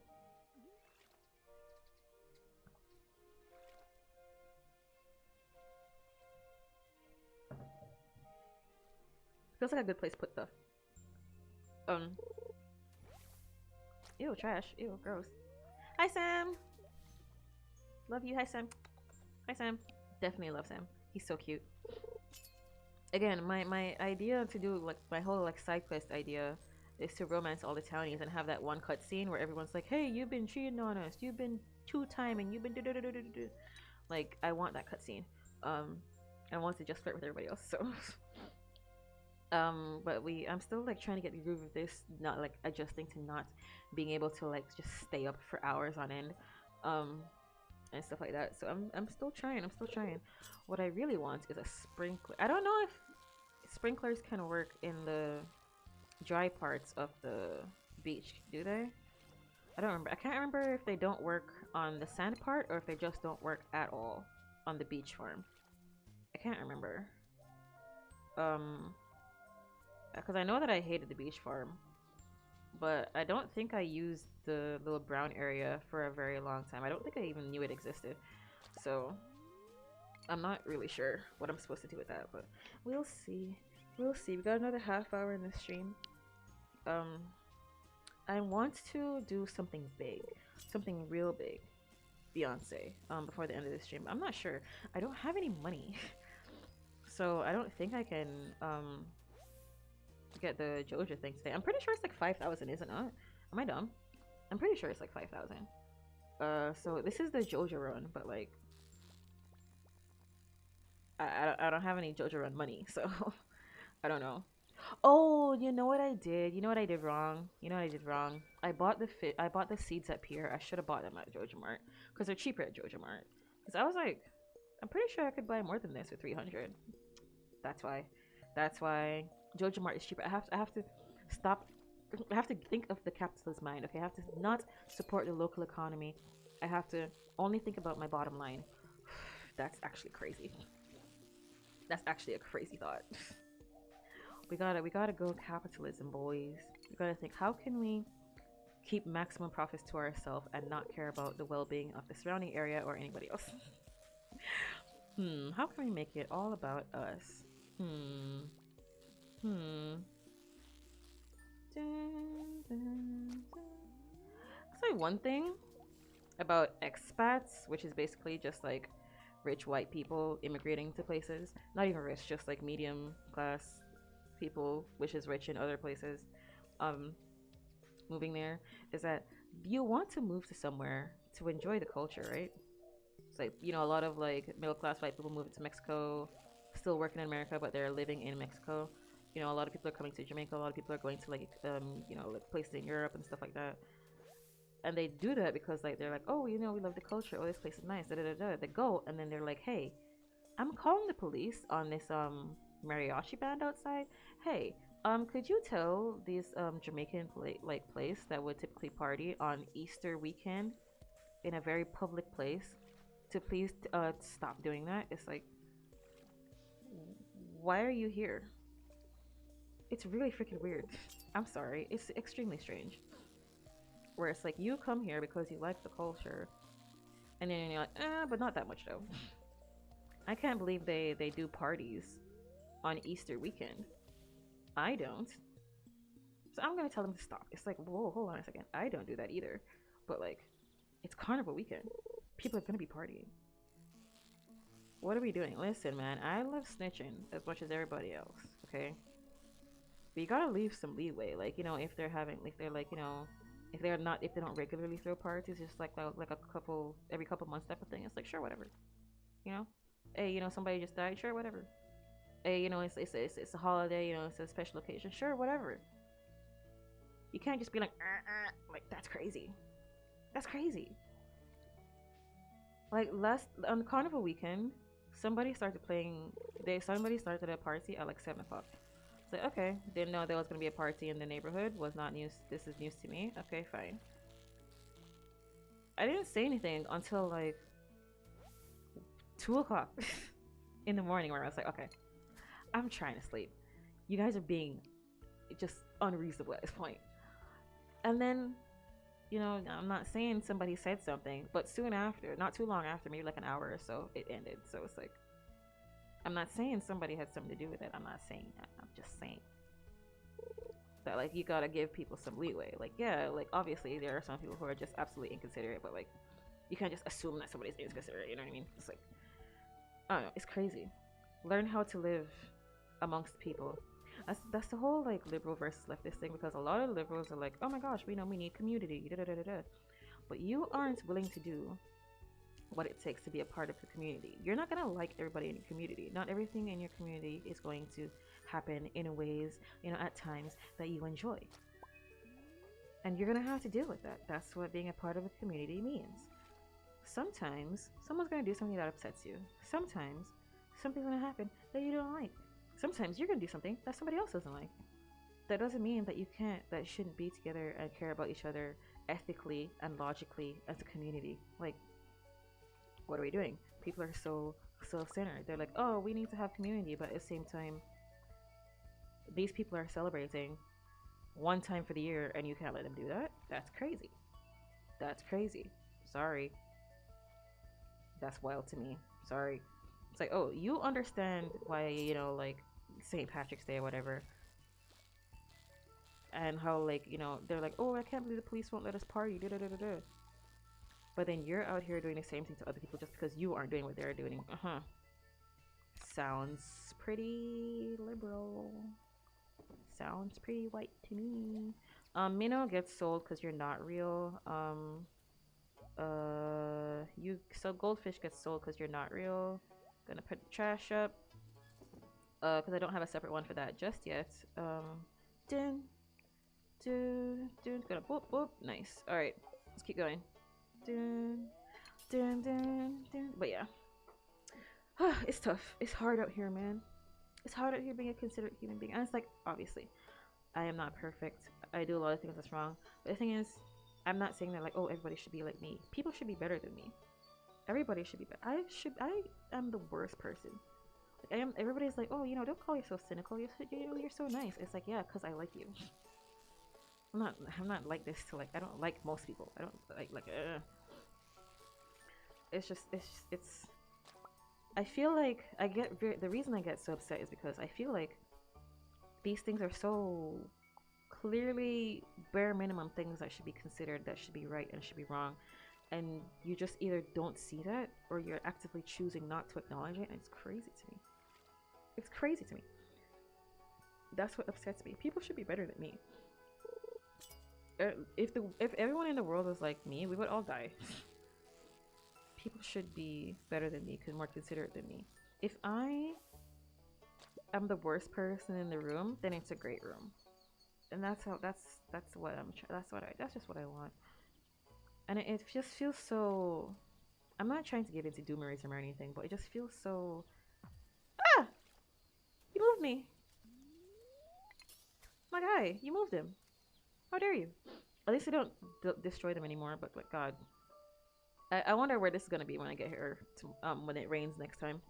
Feels like a good place to put stuff. Um, ew, trash. Ew, gross. Hi, Sam. Love you. Hi, Sam. Hi, Sam. Definitely love Sam. He's so cute. Again, my idea to do like my whole like side quest idea is to romance all the townies and have that one cutscene where everyone's like, "Hey, you've been cheating on us. You've been two-timing. You've been do." Like, I want that cutscene. I want to just flirt with everybody else. So, but I'm still like trying to get the groove of this. Not like adjusting to not being able to like just stay up for hours on end. And stuff like that. So I'm still trying. I'm still trying. What I really want is a sprinkler. I don't know if sprinklers can work in the dry parts of the beach. Do they? I don't remember. I can't remember if they don't work on the sand part or if they just don't work at all on the beach farm. I can't remember. Because I know that I hated the beach farm, but I don't think I used the little brown area for a very long time. I don't think I even knew it existed. So I'm not really sure what I'm supposed to do with that, but we'll see. We'll see. We got another half hour in the stream. I want to do something big, something real big. Beyonce, before the end of the stream. I'm not sure. I don't have any money. So I don't think I can, get the Joja thing today. I'm pretty sure it's like 5,000, isn't it? Am I dumb? I'm pretty sure it's like 5,000. So this is the Joja Run, but like, I don't have any Joja Run money, so I don't know. Oh, you know what I did? You know what I did wrong? You know what I did wrong? I bought the seeds at Pier. I should have bought them at Joja Mart because they're cheaper at Joja Mart. Because I was like, I'm pretty sure I could buy more than this for 300. That's why. That's why Joja Mart is cheaper. I have to stop. I have to think of the capitalist mind. Okay, I have to not support the local economy. I have to only think about my bottom line. That's actually crazy. That's actually a crazy thought. We gotta go capitalism, boys. We gotta think, how can we keep maximum profits to ourselves and not care about the well-being of the surrounding area or anybody else. How can we make it all about us? Hmm. Hmm. Dun, dun, dun. I'll say one thing about expats, which is basically just like rich white people immigrating to places. Not even rich, just like medium class people, which is rich in other places, um, moving there, is that you want to move to somewhere to enjoy the culture, right? It's like, a lot of like middle class white people moving to Mexico, still working in America, but they're living in Mexico. A lot of people are coming to Jamaica. A lot of people are going to like, like places in Europe and stuff like that. And they do that because like they're like, oh, we love the culture. Oh, this place is nice. Da da da da. They go and then they're like, hey, I'm calling the police on this mariachi band outside. Hey, could you tell this Jamaican place that would typically party on Easter weekend in a very public place to please stop doing that? It's like, why are you here? It's really freaking weird. I'm sorry. It's extremely strange. Where it's like you come here because you like the culture, and then you're like, but not that much though. I can't believe they do parties on Easter weekend. I don't. So I'm gonna tell them to stop. It's like, whoa, hold on a second. I don't do that either. But like, it's carnival weekend. People are gonna be partying. What are we doing? Listen, man, I love snitching as much as everybody else, okay? But you gotta leave some leeway. Like, if they're having, like, they're like, if they don't regularly throw parties, just like a couple, every couple months type of thing. It's like, sure, whatever. You know? Hey, somebody just died, sure, whatever. Hey, it's a holiday, it's a special occasion, sure, whatever. You can't just be like that's crazy. That's crazy. Like last on the carnival weekend, somebody started playing. Somebody started a party at like 7 o'clock. It's like okay, didn't know there was gonna be a party in the neighborhood. Was not news. This is news to me. Okay, fine. I didn't say anything until like 2 o'clock in the morning, where I was like, okay, I'm trying to sleep. You guys are being just unreasonable at this point. And then, I'm not saying somebody said something, but soon after, not too long after, maybe like an hour or so, it ended. So it's like, I'm not saying somebody had something to do with it. I'm not saying that. I'm just saying that, like, you gotta give people some leeway. Like, yeah, like, obviously, there are some people who are just absolutely inconsiderate, but, like, you can't just assume that somebody's inconsiderate, you know what I mean? It's like, I don't know, it's crazy. Learn how to live amongst people. That's the whole like liberal versus leftist thing, because a lot of liberals are like, oh my gosh, we know we need community, da da da da da, but you aren't willing to do what it takes to be a part of the community. You're not gonna like everybody in your community. Not everything in your community is going to happen in ways, at times that you enjoy, and you're gonna have to deal with that. That's what being a part of a community means. Sometimes someone's gonna do something that upsets you. Sometimes something's gonna happen that you don't like. Sometimes you're gonna do something that somebody else doesn't like. That doesn't mean that you shouldn't be together and care about each other ethically and logically as a community. Like, what are we doing? People are so self-centered. They're like, oh, we need to have community, but at the same time, these people are celebrating one time for the year, and you can't let them do that. That's crazy. That's crazy. Sorry. That's wild to me. Sorry. It's like, oh, you understand why, like St. Patrick's Day or whatever, and how, like, they're like, oh, I can't believe the police won't let us party, da da da da da. But then you're out here doing the same thing to other people just because you aren't doing what they're doing. Sounds pretty liberal. Sounds pretty white to me. Minnow gets sold because you're not real. Goldfish gets sold because you're not real. Gonna put the trash up. Because I don't have a separate one for that just yet. Dun, dun, dun. Gonna boop, boop. Nice. Alright, let's keep going. Dun, dun, dun, dun. But yeah. It's tough. It's hard out here, man. It's hard out here being a considerate human being. And it's like, obviously, I am not perfect. I do a lot of things that's wrong. But the thing is, I'm not saying that, like, oh, everybody should be like me. People should be better than me. Everybody should be better. I am the worst person. Like, everybody's like, oh, don't call yourself cynical. You're so nice. It's like, yeah, because I like you. I'm not like this to like I don't like most people. I don't like it's I feel like the reason I get so upset is because I feel like these things are so clearly bare minimum things that should be considered, that should be right and should be wrong, and you just either don't see that or you're actively choosing not to acknowledge it, and it's crazy to me. It's crazy to me. That's what upsets me. People should be better than me. If everyone in the world was like me, we would all die. People should be better than me, more considerate than me. If I am the worst person in the room, then it's a great room, and that's what that's just what I want. And it just feels so. I'm not trying to get into doomerism or anything, but it just feels so. Ah, you moved me, my guy. You moved him. How dare you? At least I don't destroy them anymore. But like God, I wonder where this is gonna be when I get here. When it rains next time.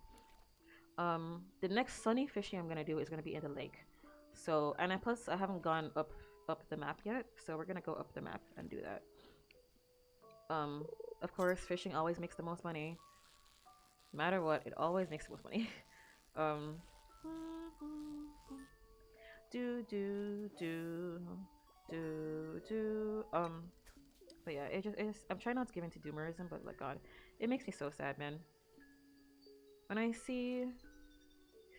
The next sunny fishing I'm gonna do is gonna be in the lake. So and plus I haven't gone up the map yet, so we're gonna go up the map and do that. Of course, fishing always makes the most money. No matter what, it always makes the most money. um, do do do do do. But yeah, it's. I'm trying not to give into doomerism, but like God, it makes me so sad, man. When I see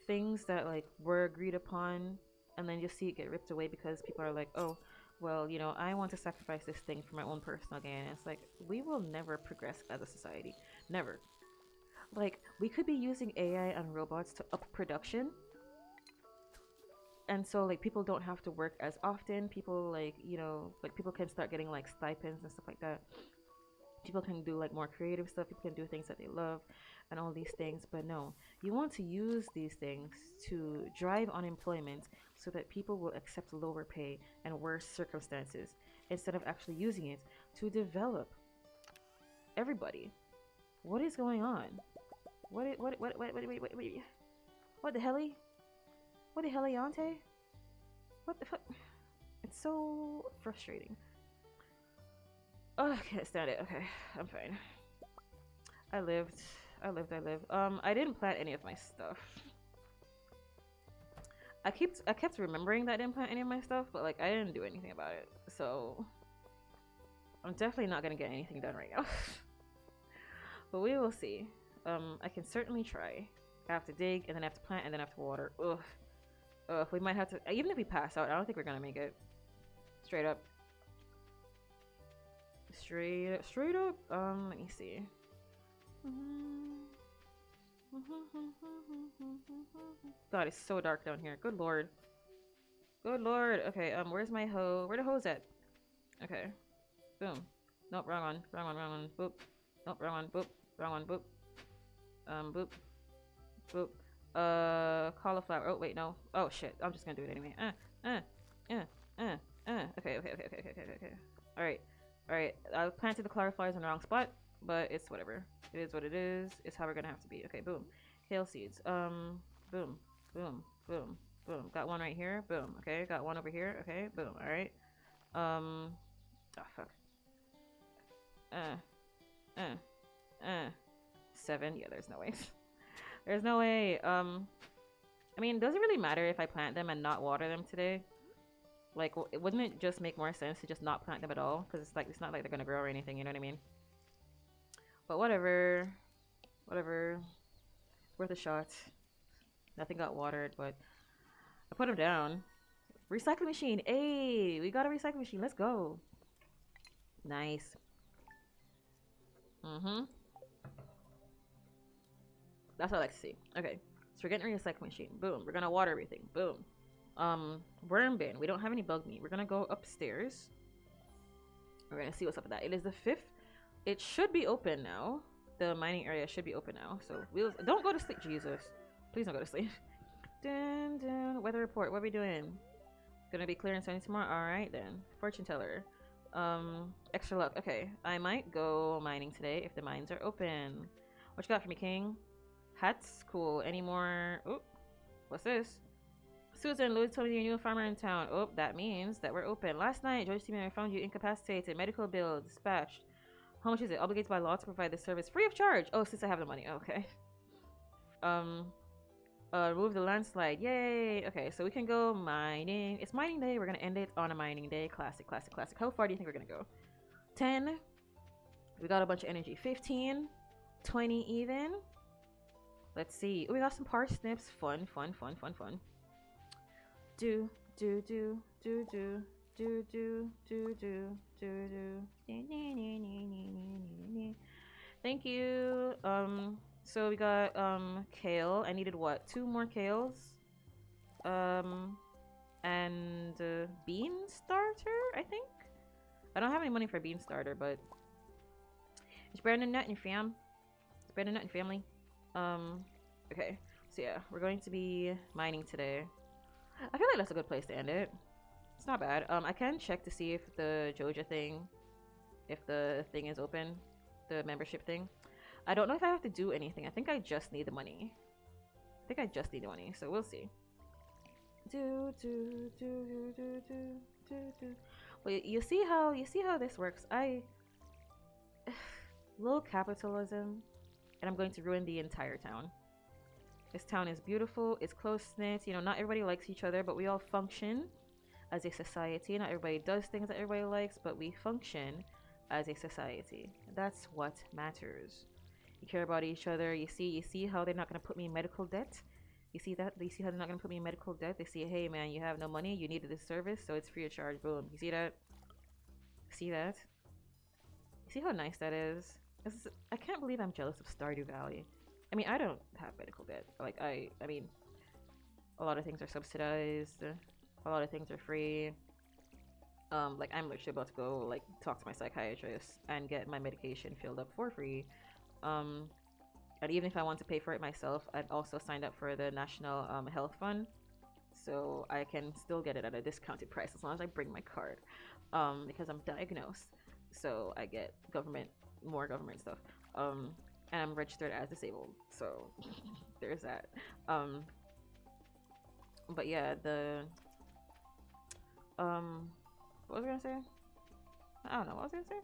things that like were agreed upon, and then you see it get ripped away because people are like, oh, well, I want to sacrifice this thing for my own personal gain. And it's like, we will never progress as a society. Never. Like, we could be using AI and robots to up production. And so, like, people don't have to work as often. People, like, like, people can start getting, like, stipends and stuff like that. People can do, like, more creative stuff. People can do things that they love and all these things. But no, you want to use these things to drive unemployment so that people will accept lower pay and worse circumstances instead of actually using it to develop everybody. What is going on? What the hell? What the hell, Yante? What the fuck? It's so frustrating. Oh, I can't stand it. Okay, I'm fine. I lived. I didn't plant any of my stuff. I kept remembering that I didn't plant any of my stuff, but like I didn't do anything about it. So I'm definitely not gonna get anything done right now. But we will see. I can certainly try. I have to dig, and then I have to plant, and then I have to water. Ugh. We might have to. Even if we pass out, I don't think we're gonna make it. Straight up. Straight up. Let me see. God, it's so dark down here. Good lord. Good lord. Okay, where's my hoe? Where the hoes at? Okay. Boom. Nope, wrong one. Wrong one, wrong one. Boop. Nope, wrong one. Boop. Wrong one. Boop. Boop. Boop. Cauliflower. Oh, wait, no. Oh, shit. I'm just gonna do it anyway. Okay. Alright. Alright. I planted the cauliflowers in the wrong spot, but it's whatever. It is what it is. It's how we're gonna have to be. Okay, boom. Kale seeds. Boom. Boom. Boom. Boom. Got one right here. Boom. Okay, got one over here. Okay, boom. Alright. Oh, fuck. 7. Yeah, there's no way. There's no way. I mean, does it really matter if I plant them and not water them today? Like, wouldn't it just make more sense to just not plant them at all? Because it's like, it's not like they're gonna grow or anything, you know what I mean? But whatever. Whatever. Worth a shot. Nothing got watered, but I put them down. Recycling machine. Hey, we got a recycling machine. Let's go. Nice. That's what I like to see. Okay, so we're getting a recycling machine. Boom. We're gonna water everything. Boom. Worm bin. We don't have any bug meat. We're gonna go upstairs. We're gonna see what's up with that. It is the 5th. It should be open now. The mining area should be open now. So don't go to sleep, Jesus. Please don't go to sleep. Dun. Weather report. What are we doing? Gonna be clear and sunny tomorrow. All right then. Fortune teller. Extra luck. Okay, I might go mining today if the mines are open. What you got for me, King? Hats. Cool. Any more? Oh, what's this? Susan, Louis told me you're a new farmer in town. Oh, that means that we're open. Last night, George told me I found you incapacitated. Medical bill dispatched. How much is it? Obligated by law to provide this service free of charge. Oh, since I have the money. Okay. Um, remove the landslide. Yay. Okay, so we can go mining. It's mining day. We're gonna end it on a mining day. Classic, classic, classic. How far do you think we're gonna go? 10. We got a bunch of energy. 15. 20 even. Let's see. Oh, we got some parsnips. Fun, fun, fun, fun, fun. Do, do, do, do, do, do, do, do, do, do, do. Thank you. So we got kale. I needed what? 2 more kales. And bean starter, I think. I don't have any money for bean starter, but it's Brandon Nut and fam. It's Brandon Nut and family. Okay. So yeah, we're going to be mining today. I feel like that's a good place to end it. It's not bad. I can check to see if the Joja thing, if the thing is open, the membership thing. I don't know if I have to do anything. I think I just need the money. So we'll see. Well, you see how this works. Little capitalism, and I'm going to ruin the entire town. This town is beautiful. It's close-knit. You know, not everybody likes each other, but we all function as a society. Not everybody does things that everybody likes, but we function as a society. That's what matters. You care about each other. You see how they're not going to put me in medical debt? You see that? You see how they're not going to put me in medical debt? They see, hey, man, you have no money. You needed this service, so it's free of charge. Boom. You see that? See that? You see how nice that is? I can't believe I'm jealous of Stardew Valley. I mean, I don't have medical debt. Like, I mean, a lot of things are subsidized. A lot of things are free. Like, I'm literally about to go, like, talk to my psychiatrist and get my medication filled up for free. And even if I want to pay for it myself, I've also signed up for the National Health Fund. So I can still get it at a discounted price as long as I bring my card. Because I'm diagnosed. So I get more government stuff. And I'm registered as disabled, so there's that. But yeah, what was I gonna say? I don't know. What was I gonna say?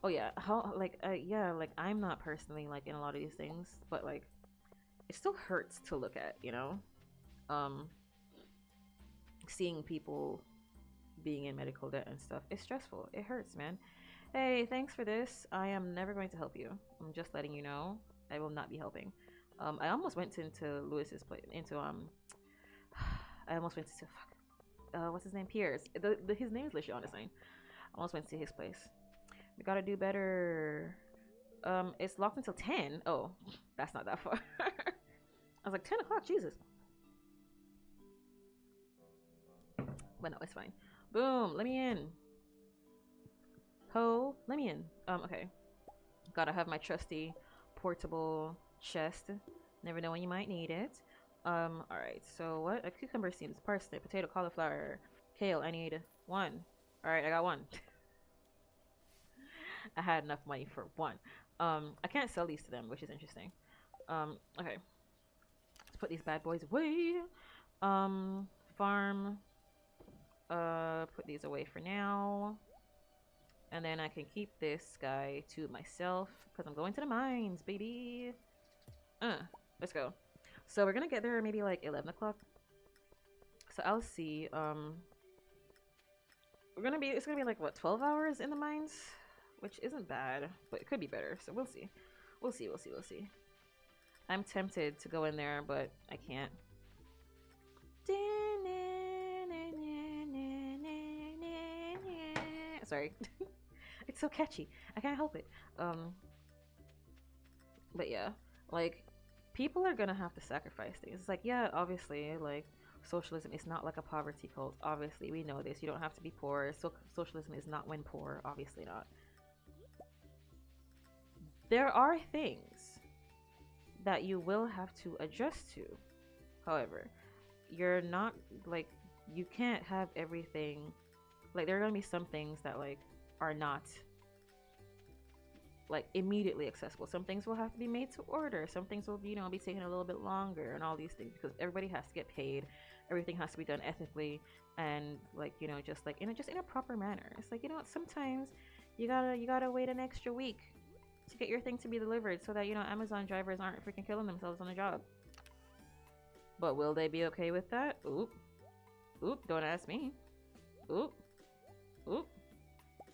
Oh yeah, like I'm not personally like in a lot of these things, but like it still hurts to look at, you know. Seeing people being in medical debt and stuff, it's stressful. It hurts, man. Hey, thanks for this. I am never going to help you. I'm just letting you know. I will not be helping. I almost went into Lewis's place. I almost went to what's his name? Pierce. His name is literally on the sign. I almost went to his place. We gotta do better. It's locked until 10. Oh, that's not that far. I was like 10 o'clock. Jesus. But no, it's fine. Boom. Let me in. Ho, let me in. Okay. Gotta have my trusty portable chest. Never know when you might need it. Alright, so what? A cucumber seeds, parsnip, potato, cauliflower, kale. I need 1. Alright, I got 1. I had enough money for 1. I can't sell these to them, which is interesting. Okay. Let's put these bad boys away. Farm. Put these away for now. And then I can keep this guy to myself because I'm going to the mines, baby. Let's go. So we're gonna get there maybe like 11 o'clock. So I'll see. It's gonna be like what, 12 hours in the mines, which isn't bad, but it could be better. So we'll see. We'll see. I'm tempted to go in there, but I can't. Sorry. It's so catchy. I can't help it. But yeah, like people are gonna have to sacrifice things. It's like, yeah, obviously, like socialism is not like a poverty cult. Obviously, we know this. You don't have to be poor. So socialism is not when poor. Obviously not. There are things that you will have to adjust to. However, you're not like you can't have everything. Like there are gonna be some things that like are not like immediately accessible. Some things will have to be made to order. Some things will, be taking a little bit longer and all these things because everybody has to get paid. Everything has to be done ethically and like, just like just in a proper manner. It's like, sometimes you gotta wait an extra week to get your thing to be delivered so that, Amazon drivers aren't freaking killing themselves on the job. But will they be okay with that? Oop. Oop, don't ask me. Oop. Oop.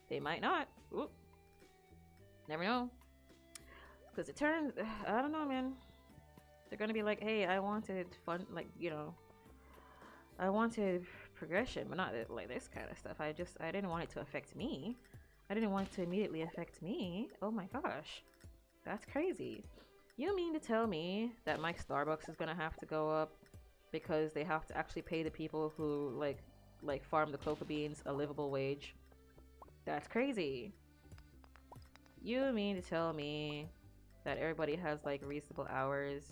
They might not. Oop. Never know. Because it turns, I don't know, man. They're gonna be like, hey, I wanted fun, like, I wanted progression, but not like this kind of stuff. I didn't want it to affect me. I didn't want it to immediately affect me. Oh my gosh. That's crazy. You mean to tell me that my Starbucks is gonna have to go up because they have to actually pay the people who, like farm the cocoa beans a livable wage? That's crazy. You mean to tell me that everybody has like reasonable hours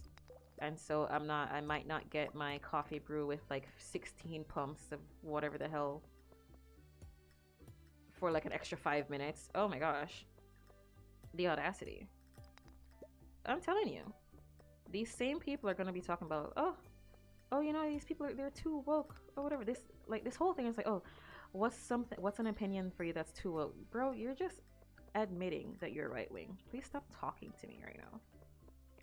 and so I might not get my coffee brew with like 16 pumps of whatever the hell for like an extra 5 minutes? Oh my gosh. The audacity. I'm telling you. These same people are gonna be talking about, oh, these people they're too woke or whatever. This whole thing is like, oh, what's an opinion for you that's too woke? Bro, you're just admitting that you're right wing. Please stop talking to me right now.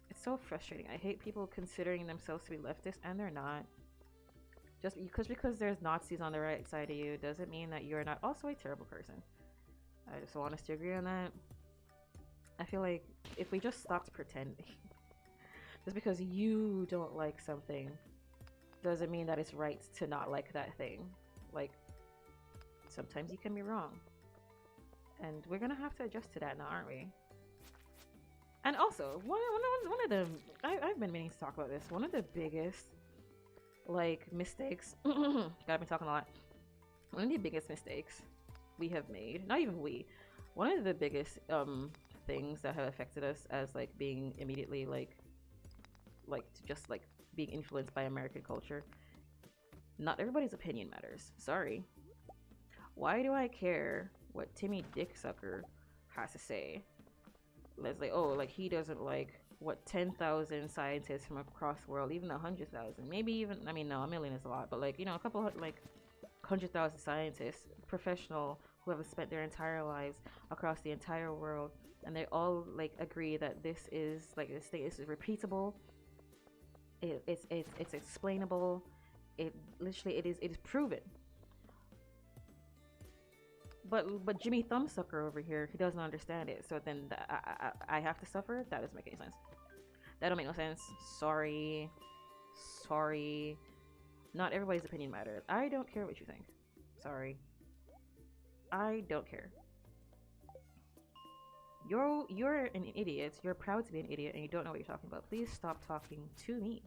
It's so frustrating. I hate people considering themselves to be leftist and they're not. Just because there's Nazis on the right side of you doesn't mean that you're not also a terrible person. I just want us to agree on that. I feel like if we just stopped pretending, just because you don't like something doesn't mean that it's right to not like that thing. Like, sometimes you can be wrong. And we're gonna have to adjust to that now, aren't we? And also, one of the I've been meaning to talk about this. One of the biggest like mistakes. Gotta be talking a lot. One of the biggest mistakes we have made. Not even we. One of the biggest things that have affected us as like being immediately like just like being influenced by American culture. Not everybody's opinion matters. Sorry. Why do I care what Timmy Dicksucker has to say? Let's like, oh, like he doesn't like what 10,000 scientists from across the world, even 100,000, maybe even, I mean, no, a million is a lot, but like, a couple of like 100,000 scientists, professional, who have spent their entire lives across the entire world, and they all like agree that this is like this thing is repeatable. It's explainable. It literally it is proven. But Jimmy Thumbsucker over here, he doesn't understand it. So then I have to suffer. That doesn't make any sense. That don't make no sense. Sorry. Not everybody's opinion matters. I don't care what you think. Sorry. I don't care. You're an idiot. You're proud to be an idiot, and you don't know what you're talking about. Please stop talking to me.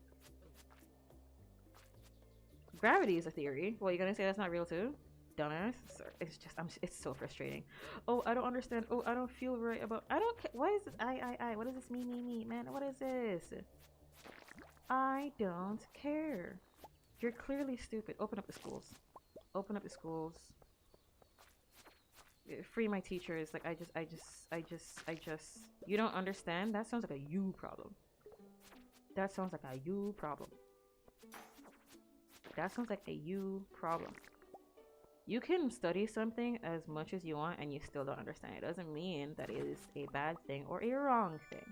Gravity is a theory. Well, you're gonna say that's not real too? Dumbass. It's just it's so frustrating. Oh, I don't understand. Oh, I don't feel right about. I don't care. What is this? I. What is this? Me, man. What is this? I don't care. You're clearly stupid. Open up the schools. Open up the schools. Free my teachers. Like I just. You don't understand? That sounds like a you problem. That sounds like a you problem. That sounds like a you problem. You can study something as much as you want and you still don't understand. It doesn't mean that it is a bad thing or a wrong thing.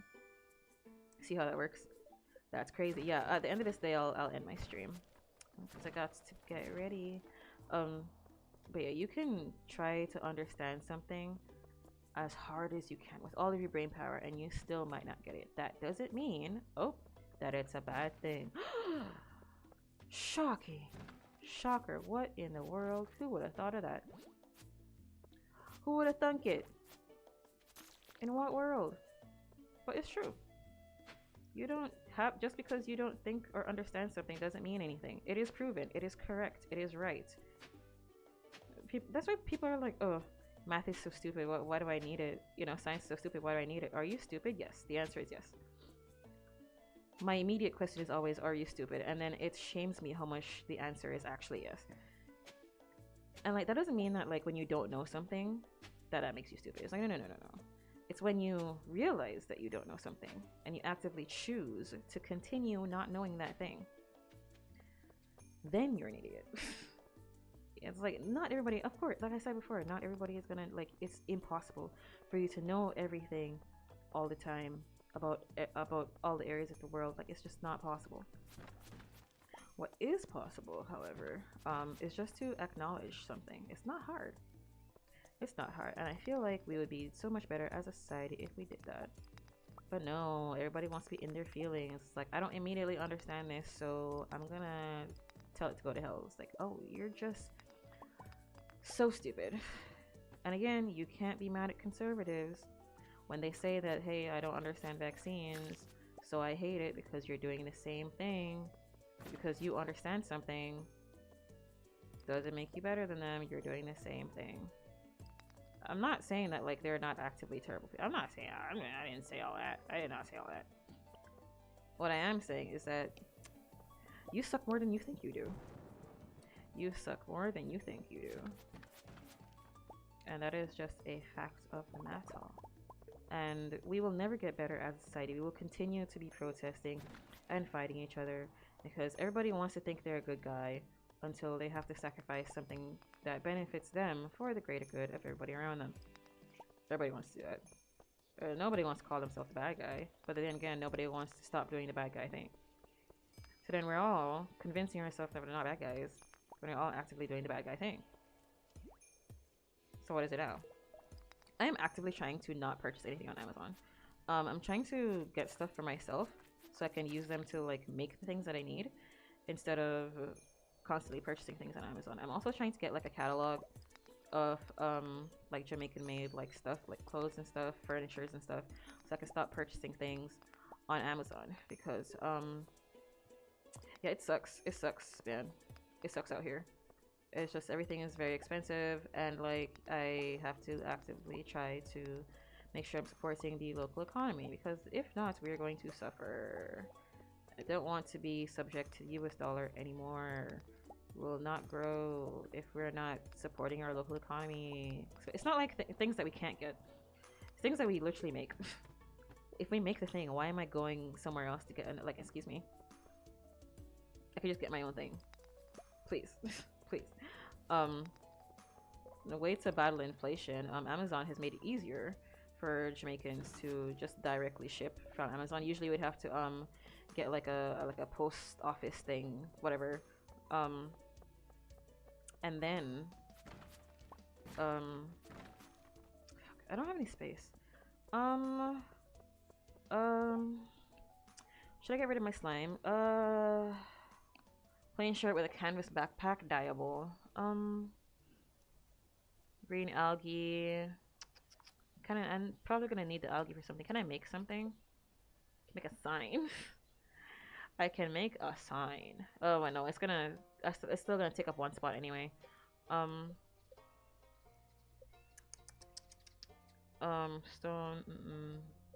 See how that works? That's crazy. Yeah, at the end of this day, I'll end my stream because I got to get ready. But yeah, you can try to understand something as hard as you can with all of your brain power and you still might not get it. That doesn't mean, that it's a bad thing. Shocking. Shocker. What in the world? Who would have thought of that? Who would have thunk it? In what world? But it's true. You don't have, just because you don't think or understand something doesn't mean anything. It is proven. It is correct. It is right. That's why people are like, oh, math is so stupid. Why do I need it? Science is so stupid. Why do I need it? Are you stupid? Yes. The answer is yes. My immediate question is always, are you stupid? And then it shames me how much the answer is actually yes. And like, that doesn't mean that like when you don't know something, that makes you stupid. It's like, no. It's when you realize that you don't know something and you actively choose to continue not knowing that thing. Then you're an idiot. It's like not everybody, of course, like I said before, not everybody is gonna like. It's impossible for you to know everything all the time about all the areas of the world. Like it's just not possible. What is possible, however, is just to acknowledge something. It's not hard. It's not hard, and I feel like we would be so much better as a society if we did that. But no, everybody wants to be in their feelings. It's like I don't immediately understand this, so I'm gonna tell it to go to hell. It's like, oh, you're just so stupid. And again, you can't be mad at conservatives when they say that, hey, I don't understand vaccines, so I hate it because you're doing the same thing. Because you understand something doesn't make you better than them. You're doing the same thing. I'm not saying that like they're not actively terrible people. I'm not saying I didn't say all that. I did not say all that. What I am saying is that you suck more than you think you do. You suck more than you think you do. And that is just a fact of the matter. And we will never get better as a society. We will continue to be protesting and fighting each other because everybody wants to think they're a good guy until they have to sacrifice something that benefits them for the greater good of everybody around them. Everybody wants to do that. Nobody wants to call themselves the bad guy, but then again, nobody wants to stop doing the bad guy thing. So then we're all convincing ourselves that we're not bad guys, but we're all actively doing the bad guy thing. So what is it now? I am actively trying to not purchase anything on Amazon. I'm trying to get stuff for myself so I can use them to like make the things that I need instead of constantly purchasing things on Amazon. I'm also trying to get like a catalog of like Jamaican made like stuff, like clothes and stuff, furnitures and stuff, so I can stop purchasing things on Amazon because yeah, it sucks, man. It sucks out here. It's just everything is very expensive, and like I have to actively try to make sure I'm supporting the local economy because if not, we are going to suffer. I don't want to be subject to the US dollar anymore. Will not grow if we're not supporting our local economy. So it's not like things that we can't get. It's things that we literally make. If we make the thing, why am I going somewhere else to get like, excuse me? I could just get my own thing. Please. Please. The way to battle inflation, Amazon has made it easier for Jamaicans to just directly ship from Amazon. Usually we'd have to get like a post office thing, whatever. And then I don't have any space. Should I get rid of my slime? Plain shirt with a canvas backpack, dyeable. Green algae. I'm probably gonna need the algae for something. Can I make something? Make a sign. I can make a sign. Oh, I know. It's still gonna take up one spot anyway. Stone.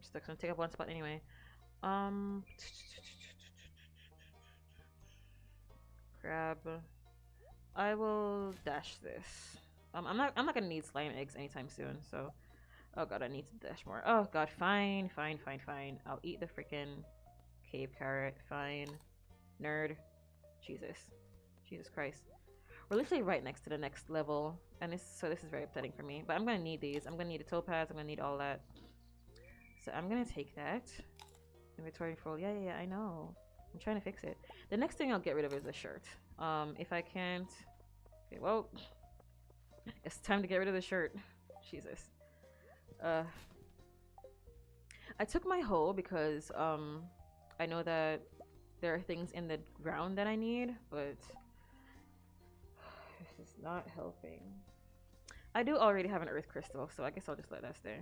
Still gonna take up one spot anyway. Crab. I will dash this. I'm not gonna need slime eggs anytime soon, so oh god, I need to dash more. Oh god, fine. I'll eat the freaking cave carrot, fine. Nerd. Jesus Christ. We're literally right next to the next level, and this is very upsetting for me, but I'm gonna need these. I'm gonna need a topaz, I'm gonna need all that. So I'm gonna take that. Inventory full. Yeah, I know. I'm trying to fix it. The next thing I'll get rid of is the shirt. If I can't... Okay, well... It's time to get rid of the shirt. Jesus. I took my hoe because, I know that there are things in the ground that I need, but... This is not helping. I do already have an earth crystal, so I guess I'll just let that stay.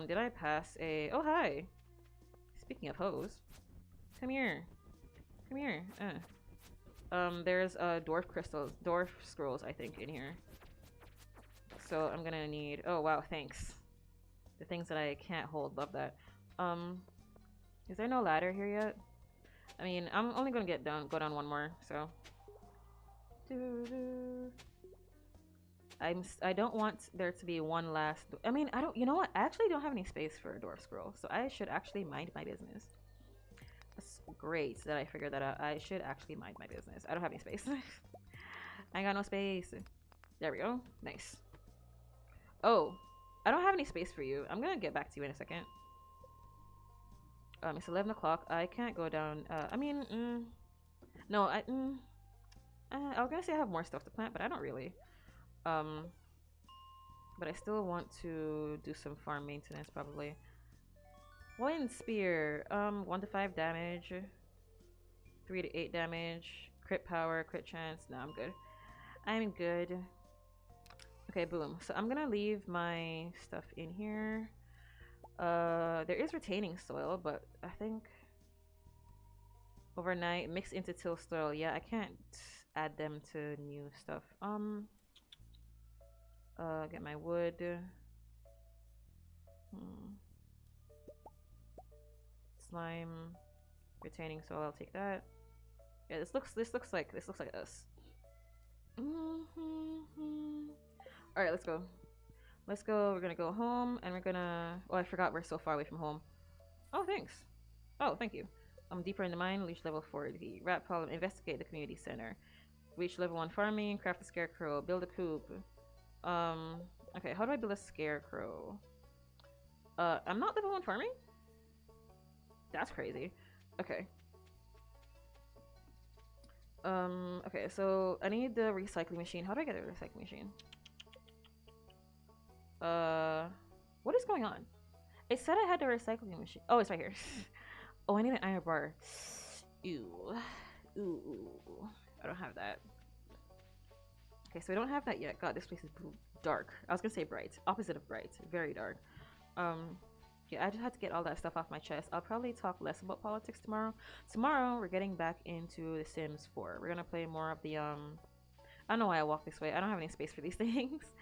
Did I pass a... Oh, hi! Speaking of hoes. Come here. There's dwarf scrolls, I think, in here. So I'm gonna need... Oh, wow, thanks. The things that I can't hold, love that. Is there no ladder here yet? I mean, I'm only gonna go down one more, so... I don't want there to be one last. I mean, I don't. You know what? I actually don't have any space for a dwarf scroll, so I should actually mind my business. That's great that I figured that out. I should actually mind my business. I don't have any space. I ain't got no space. There we go. Nice. Oh, I don't have any space for you. I'm gonna get back to you in a second. It's 11 o'clock. I can't go down. I mean, no, I was gonna say I have more stuff to plant, but I don't really. Um, but I still want to do some farm maintenance probably. Wind spear. 1 to 5 damage. 3 to 8 damage. Crit power, crit chance. No, I'm good. I'm good. Okay, boom. So I'm gonna leave my stuff in here. There is retaining soil, but I think overnight mixed into till soil. Yeah, I can't add them to new stuff. Get my wood. Slime, retaining soil. I'll take that. Yeah, this looks like us. All right, let's go. Let's go. We're gonna go home, and we're gonna. Oh, I forgot we're so far away from home. Oh, thanks. Oh, thank you. Deeper in the mine. Reach level 40. Rat problem. Investigate the community center. Reach level 1 farming. Craft a scarecrow. Build a coop. Okay. How do I build a scarecrow? I'm not level 1 farming. That's crazy. Okay. Okay. So I need the recycling machine. How do I get a recycling machine? What is going on? It said I had the recycling machine. Oh, it's right here. Oh, I need an iron bar. Ew. Ooh. I don't have that. Okay, so I don't have that yet. God, this place is dark. I was gonna say bright. Opposite of bright. Very dark. Yeah, I just had to get all that stuff off my chest. I'll probably talk less about politics tomorrow. Tomorrow, we're getting back into The Sims 4. We're gonna play more of the, I don't know why I walk this way. I don't have any space for these things.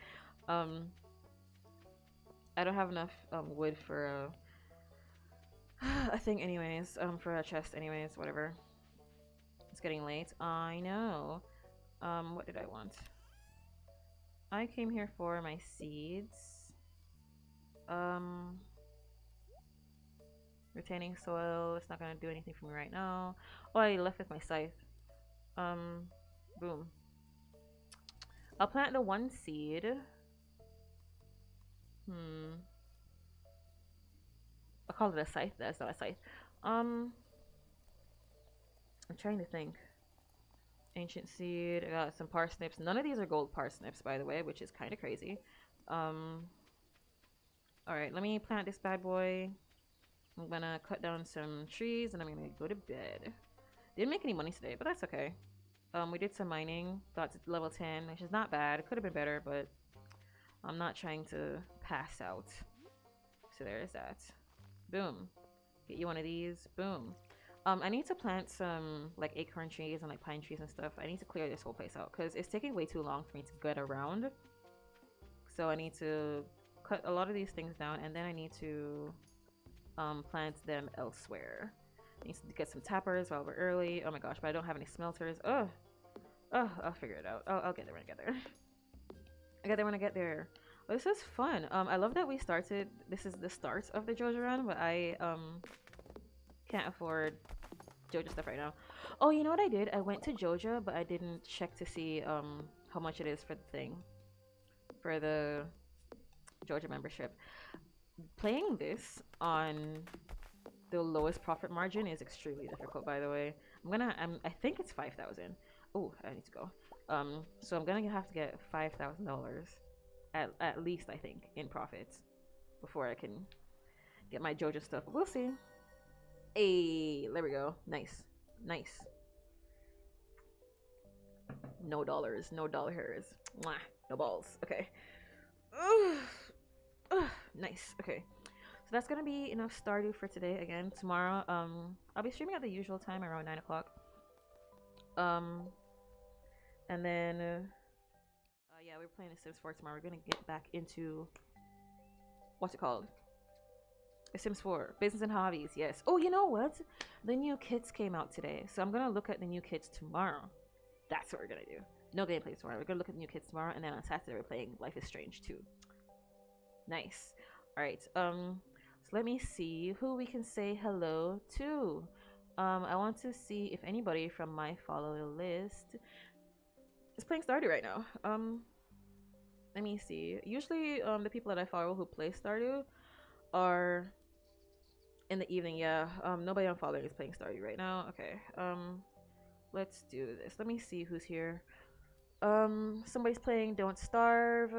I don't have enough wood for a thing anyways, for a chest anyways, whatever. It's getting late. I know. What did I want? I came here for my seeds. Retaining soil, it's not gonna do anything for me right now. Oh, I left with my scythe. Boom. I'll plant the 1 seed. I'll call it a scythe. That's not a scythe. I'm trying to think. Ancient seed. I got some parsnips. None of these are gold parsnips, by the way, which is kind of crazy. Alright, let me plant this bad boy. I'm gonna cut down some trees and I'm gonna go to bed. Didn't make any money today, but that's okay. We did some mining. Got to level 10, which is not bad. It could have been better, but I'm not trying to pass out. So there's that. Boom. Get you one of these. Boom. I need to plant some like acorn trees and like pine trees and stuff. I need to clear this whole place out because it's taking way too long for me to get around. So I need to cut a lot of these things down and then I need to plant them elsewhere. I need to get some tappers while we're early. Oh my gosh, but I don't have any smelters. Oh, I'll figure it out. I'll get there when I get there. I get there when I get there. Well, this is fun. I love that we started. This is the start of the Joja Run, but I can't afford Joja stuff right now. Oh, you know what I did? I went to Joja, but I didn't check to see how much it is for the thing, for the Joja membership. Playing this on the lowest profit margin is extremely difficult, by the way. I think it's 5,000. Oh, I need to go. So I'm gonna have to get $5,000 at least, I think, in profits before I can get my Joja stuff. We'll see. Hey, there we go. Nice. No dollars, no dollars. Mwah, no balls. Okay. Nice. Okay. So that's gonna be enough Stardew for today. Again, tomorrow, I'll be streaming at the usual time around 9 o'clock. And then, yeah, we're playing The Sims 4 tomorrow. We're gonna get back into what's it called? The Sims 4 business and hobbies. Yes. Oh, you know what? The new kits came out today, so I'm gonna look at the new kits tomorrow. That's what we're gonna do. No gameplay tomorrow. We're gonna look at the new kids tomorrow, and then on Saturday we're playing Life is Strange 2. Nice. All right. So let me see who we can say hello to. I want to see if anybody from my follow list is playing Stardew right now. Let me see. Usually, the people that I follow who play Stardew are in the evening. Yeah. Nobody I'm following is playing Stardew right now. Okay. Let's do this. Let me see who's here. Somebody's playing Don't Starve.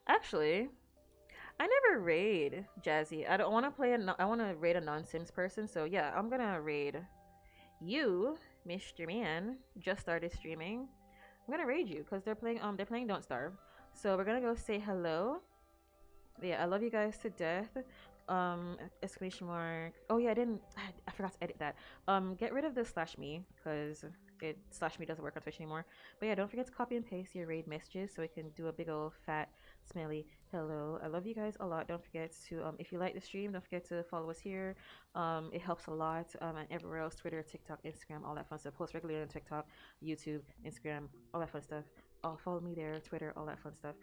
Actually, I never raid Jazzy. I don't want to play I want to raid a non-Sims person. So yeah, I'm gonna raid you, Mr. Man. Just started streaming. I'm gonna raid you because they're playing Don't Starve. So we're gonna go say hello. Yeah, I love you guys to death. Exclamation mark. Oh yeah, I forgot to edit that. Get rid of the slash me because it slash me doesn't work on Twitch anymore. But yeah, don't forget to copy and paste your raid messages so we can do a big old fat smelly hello. I love you guys a lot. Don't forget to if you like the stream, don't forget to follow us here. It helps a lot. And everywhere else, Twitter, TikTok, Instagram, all that fun stuff. Post regularly on TikTok, YouTube, Instagram, all that fun stuff. Follow me there, Twitter, all that fun stuff.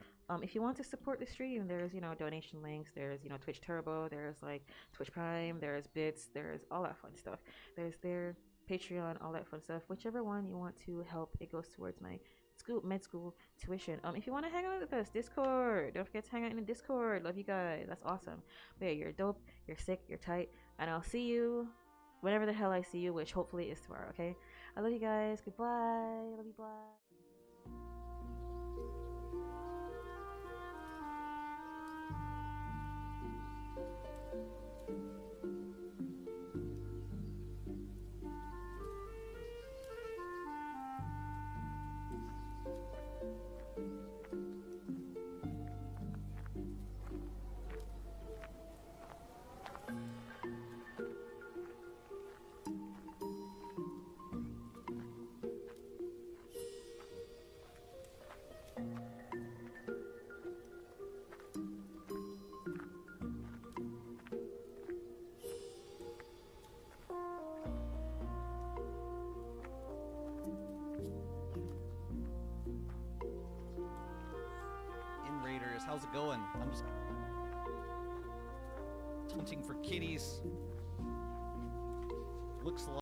If you want to support the stream, there's donation links. There's Twitch Turbo. There's like Twitch Prime. There's Bits. There's all that fun stuff. There's their Patreon, all that fun stuff. Whichever one you want to help, it goes towards my med school tuition. If you want to hang out with us, Discord. Don't forget to hang out in the Discord. Love you guys. That's awesome. But yeah, you're dope. You're sick. You're tight. And I'll see you whenever the hell I see you, which hopefully is tomorrow. Okay. I love you guys. Goodbye. Love you. Bye. How's it going? I'm just hunting for kitties. Looks like